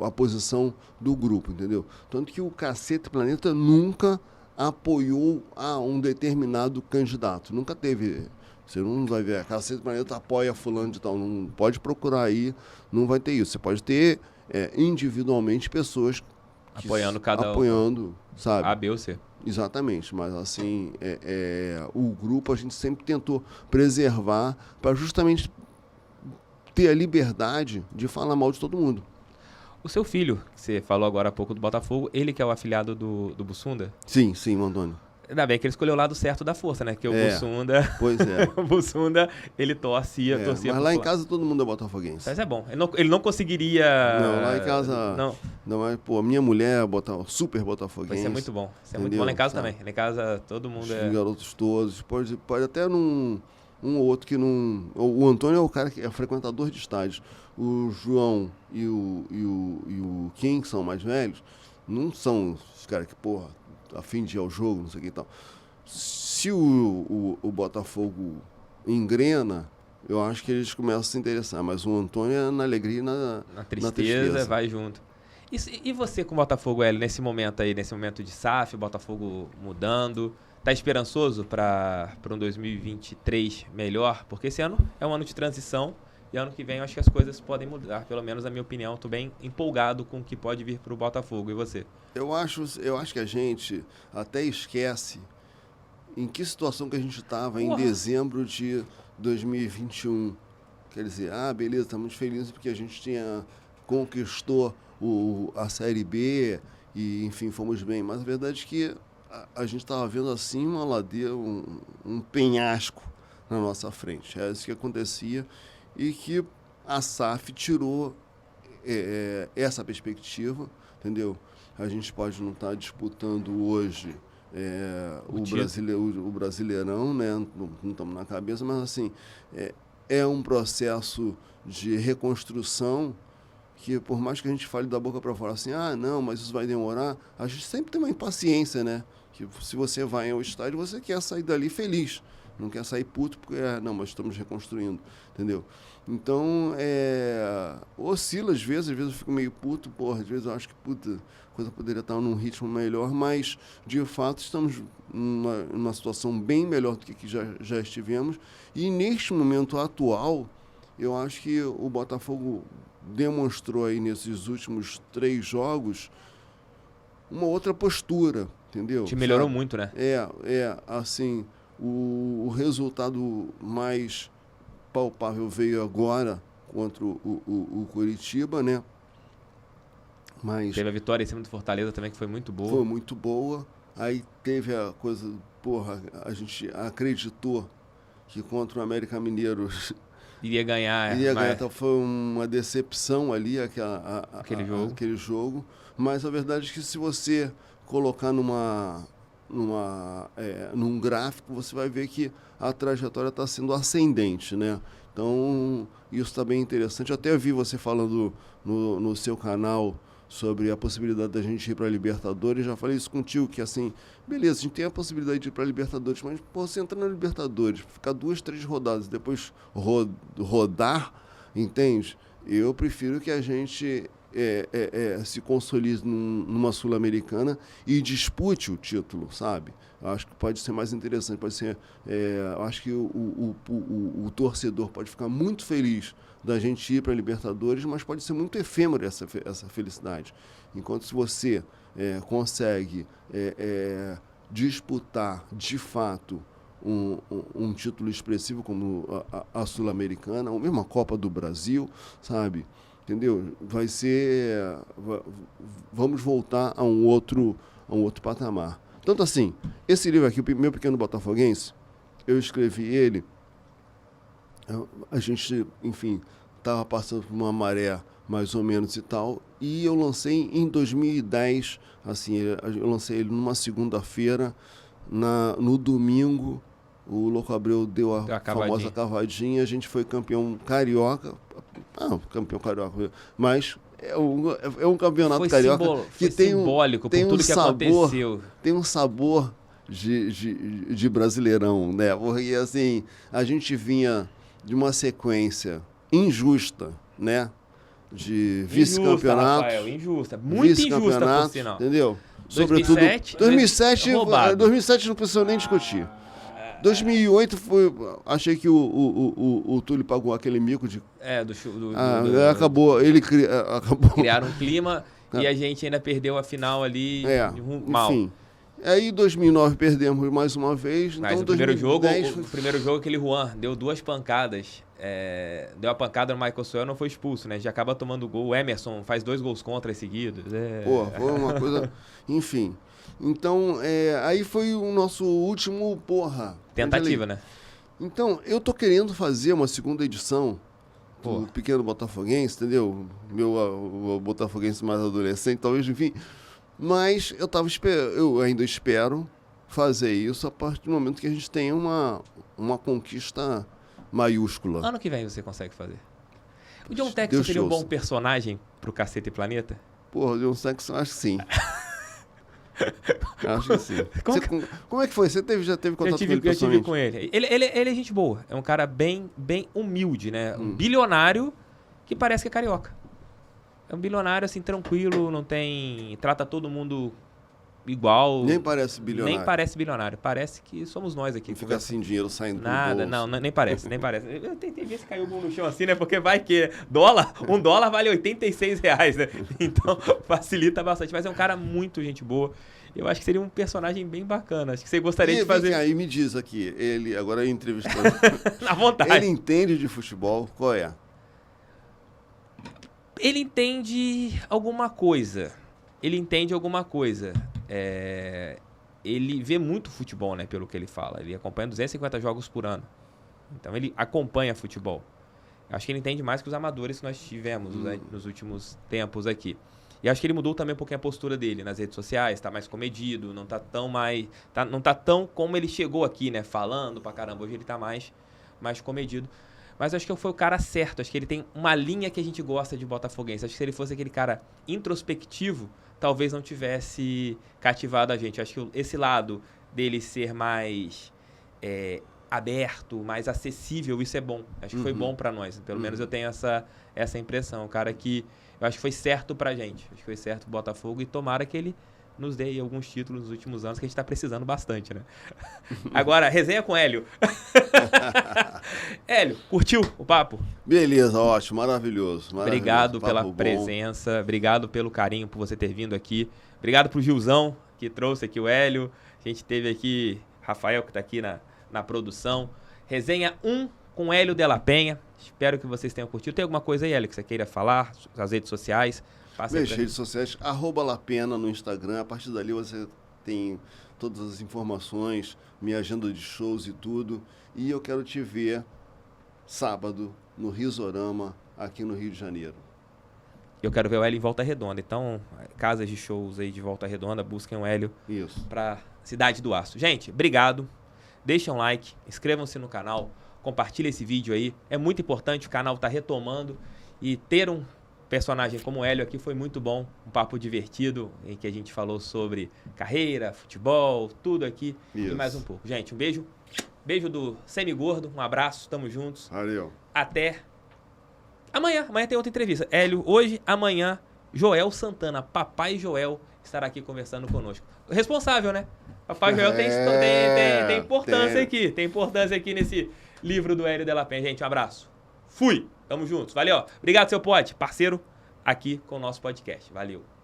a posição do grupo, entendeu? Tanto que o Cacete Planeta nunca apoiou um determinado candidato, nunca teve. Você não vai ver, Cacete Planeta apoia fulano de tal, não pode procurar aí, não vai ter isso. Você pode ter individualmente pessoas apoiando cada um, sabe? A, B ou C. Exatamente, mas assim, o grupo a gente sempre tentou preservar para justamente ter a liberdade de falar mal de todo mundo. O seu filho, que você falou agora há pouco do Botafogo, ele que é o afiliado do Bussunda? Sim, o Antônio. Ainda bem que ele escolheu o lado certo da força, né? Que o Bussunda... Pois é. O Bussunda, ele torcia mas lá em casa todo mundo é botafoguense. Mas é bom. Ele não conseguiria... Não, lá em casa... Não, mas, pô, a minha mulher é super botafoguense. Vai ser muito bom. Vai ser muito bom lá em casa também. Lá em casa todo mundo Os garotos todos. Pode até um ou outro que não... O Antônio é o cara que é frequentador de estádios. O João e o Kim, que são mais velhos, não são os caras que, porra, a fim de ir ao jogo, não sei o que e tal. Se o Botafogo engrena, eu acho que eles começam a se interessar. Mas o Antônio é na alegria e na tristeza. Vai junto. E você com o Botafogo, Hélio, nesse momento de SAF, Botafogo mudando, tá esperançoso para um 2023 melhor? Porque esse ano é um ano de transição e ano que vem eu acho que as coisas podem mudar. Pelo menos na minha opinião, estou bem empolgado com o que pode vir para o Botafogo. E você? Eu acho que a gente até esquece em que situação que a gente estava em dezembro de 2021. Quer dizer, beleza, estamos felizes porque a gente conquistou a Série B e, enfim, fomos bem. Mas a verdade é que a gente estava vendo assim uma ladeira, um penhasco na nossa frente. É isso que acontecia e que a SAF tirou essa perspectiva, entendeu? A gente pode não estar disputando hoje o Brasileirão, né? Não estamos na cabeça, mas assim, é um processo de reconstrução que, por mais que a gente fale da boca para fora assim, não, mas isso vai demorar, a gente sempre tem uma impaciência, né? Que se você vai ao estádio, você quer sair dali feliz, não quer sair puto porque, não, mas estamos reconstruindo, entendeu? Então, oscila às vezes eu fico meio puto, às vezes eu acho que, a coisa poderia estar num ritmo melhor, mas, de fato, estamos numa situação bem melhor do que já estivemos, e neste momento atual, eu acho que o Botafogo demonstrou aí nesses últimos 3 jogos uma outra postura, entendeu? Te melhorou muito, né? Assim, o resultado mais palpável veio agora contra o Coritiba, né? Mas teve a vitória em cima do Fortaleza também, que foi muito boa. Foi muito boa. Aí teve a coisa, a gente acreditou que contra o América Mineiro iria ganhar. Então foi uma decepção ali aquele jogo. Mas a verdade é que se você colocar num gráfico, você vai ver que a trajetória está sendo ascendente, né? Então, isso está bem interessante. Eu até vi você falando no seu canal sobre a possibilidade da gente ir para a Libertadores. Já falei isso contigo, que assim, beleza, a gente tem a possibilidade de ir para a Libertadores, mas você entra na Libertadores, ficar 2, 3 rodadas, depois rodar, entende? Eu prefiro que a gente se consolide numa Sul-Americana e dispute o título, sabe? Eu acho que pode ser mais interessante, pode ser... eu acho que o torcedor pode ficar muito feliz da gente ir para a Libertadores, mas pode ser muito efêmero essa felicidade. Enquanto se você consegue disputar, de fato, um título expressivo como a Sul-Americana, ou mesmo a Copa do Brasil, sabe? Entendeu? Vai ser... Vamos voltar a um outro patamar. Tanto assim, esse livro aqui, o Meu Pequeno Botafoguense, eu escrevi ele, a gente, enfim, estava passando por uma maré mais ou menos e tal, e eu lancei em 2010, assim, eu lancei ele numa segunda-feira, no domingo, o Louco Abreu deu a famosa cavadinha, a gente foi campeão carioca, campeão carioca, mas é um campeonato carioca que tem simbólico tem por tudo um que sabor, aconteceu. Tem um sabor de Brasileirão, né? Porque assim, a gente vinha de uma sequência injusta, né? De vice-campeonato. Injusta, muito injusta, por sinal. Entendeu? 2007, 2007 não precisa nem discutir. 2008 achei que o Túlio pagou aquele mico de... acabou. Criaram um clima e a gente ainda perdeu a final ali mal. Enfim. Aí em 2009 perdemos mais uma vez. Mas então, o primeiro jogo aquele Juan deu 2 pancadas. Deu a pancada no Michael Soel, não foi expulso, né? Já acaba tomando gol. O Emerson faz 2 gols contra seguidos. Foi uma coisa... Enfim. Então, aí foi o nosso último, tentativa, né? Então, eu tô querendo fazer uma segunda edição do Pequeno Botafoguense, entendeu? O Botafoguense mais adolescente, talvez, enfim. Mas eu ainda espero fazer isso a partir do momento que a gente tenha uma conquista maiúscula. Ano que vem você consegue fazer. O John Texton seria um bom personagem pro Cacete e Planeta? O John Texton, acho que sim. Acho que sim. Como é que foi? Você já teve contato com ele pessoalmente? Eu tive com ele. Ele é gente boa. É um cara bem humilde, né? Um bilionário que parece que é carioca. É um bilionário, assim, tranquilo, não tem... Trata todo mundo igual. Nem parece bilionário. Nem parece bilionário. Parece que somos nós aqui. Não fica assim, dinheiro saindo nada, do bolso. não, nem parece, nem parece. Eu tentei ver se caiu o no chão assim, né? Porque vai que um dólar vale R$86, né? Então, facilita bastante. Mas é um cara muito gente boa. Eu acho que seria um personagem bem bacana. Acho que você gostaria de fazer... Aí me diz aqui, ele, agora entrevistando... Na vontade. Ele entende de futebol? Qual é? Ele entende alguma coisa. Ele vê muito futebol, né? Pelo que ele fala. Ele acompanha 250 jogos por ano. Então, ele acompanha futebol. Acho que ele entende mais que os amadores que nós tivemos nos últimos tempos aqui. E acho que ele mudou também um pouquinho a postura dele nas redes sociais, tá mais comedido, não tá tão como ele chegou aqui, né, falando pra caramba. Hoje ele tá mais comedido. Mas acho que foi o cara certo, acho que ele tem uma linha que a gente gosta de botafoguense. Acho que se ele fosse aquele cara introspectivo, talvez não tivesse cativado a gente. Acho que esse lado dele ser mais aberto, mais acessível, isso é bom. Acho que foi bom pra nós, pelo menos eu tenho essa impressão. O cara que eu acho que foi certo pra gente. Acho que foi certo o Botafogo e tomara que ele nos dê aí alguns títulos nos últimos anos que a gente tá precisando bastante, né? Agora, resenha com Hélio. Hélio, curtiu o papo? Beleza, ótimo, maravilhoso. Obrigado pela presença, obrigado pelo carinho, por você ter vindo aqui. Obrigado pro Gilzão, que trouxe aqui o Hélio. A gente teve aqui Rafael, que tá aqui na produção. Resenha 1 com Hélio de la Penha. Espero que vocês tenham curtido. Tem alguma coisa aí, Hélio, que você queira falar? As redes sociais? Minhas redes sociais, @lapena no Instagram. A partir dali você tem todas as informações, minha agenda de shows e tudo. E eu quero te ver sábado no Risorama, aqui no Rio de Janeiro. Eu quero ver o Hélio em Volta Redonda. Então, casas de shows aí de Volta Redonda, busquem o Hélio para Cidade do Aço. Gente, obrigado. Deixem um like, inscrevam-se no canal, compartilhem esse vídeo aí. É muito importante, o canal tá retomando e ter um personagem como o Hélio aqui foi muito bom. Um papo divertido em que a gente falou sobre carreira, futebol, tudo aqui e mais um pouco. Gente, um beijo. Beijo do Semigordo, um abraço, tamo juntos. Valeu. Até amanhã. Amanhã tem outra entrevista. Hélio hoje, amanhã Joel Santana, Papai Joel, estará aqui conversando conosco. Responsável, né? Papai Joel tem importância aqui. Tem importância aqui nesse livro do Hélio de la Penha. Gente, um abraço. Fui. Tamo juntos. Valeu. Obrigado, seu Pod, parceiro aqui com o nosso podcast. Valeu.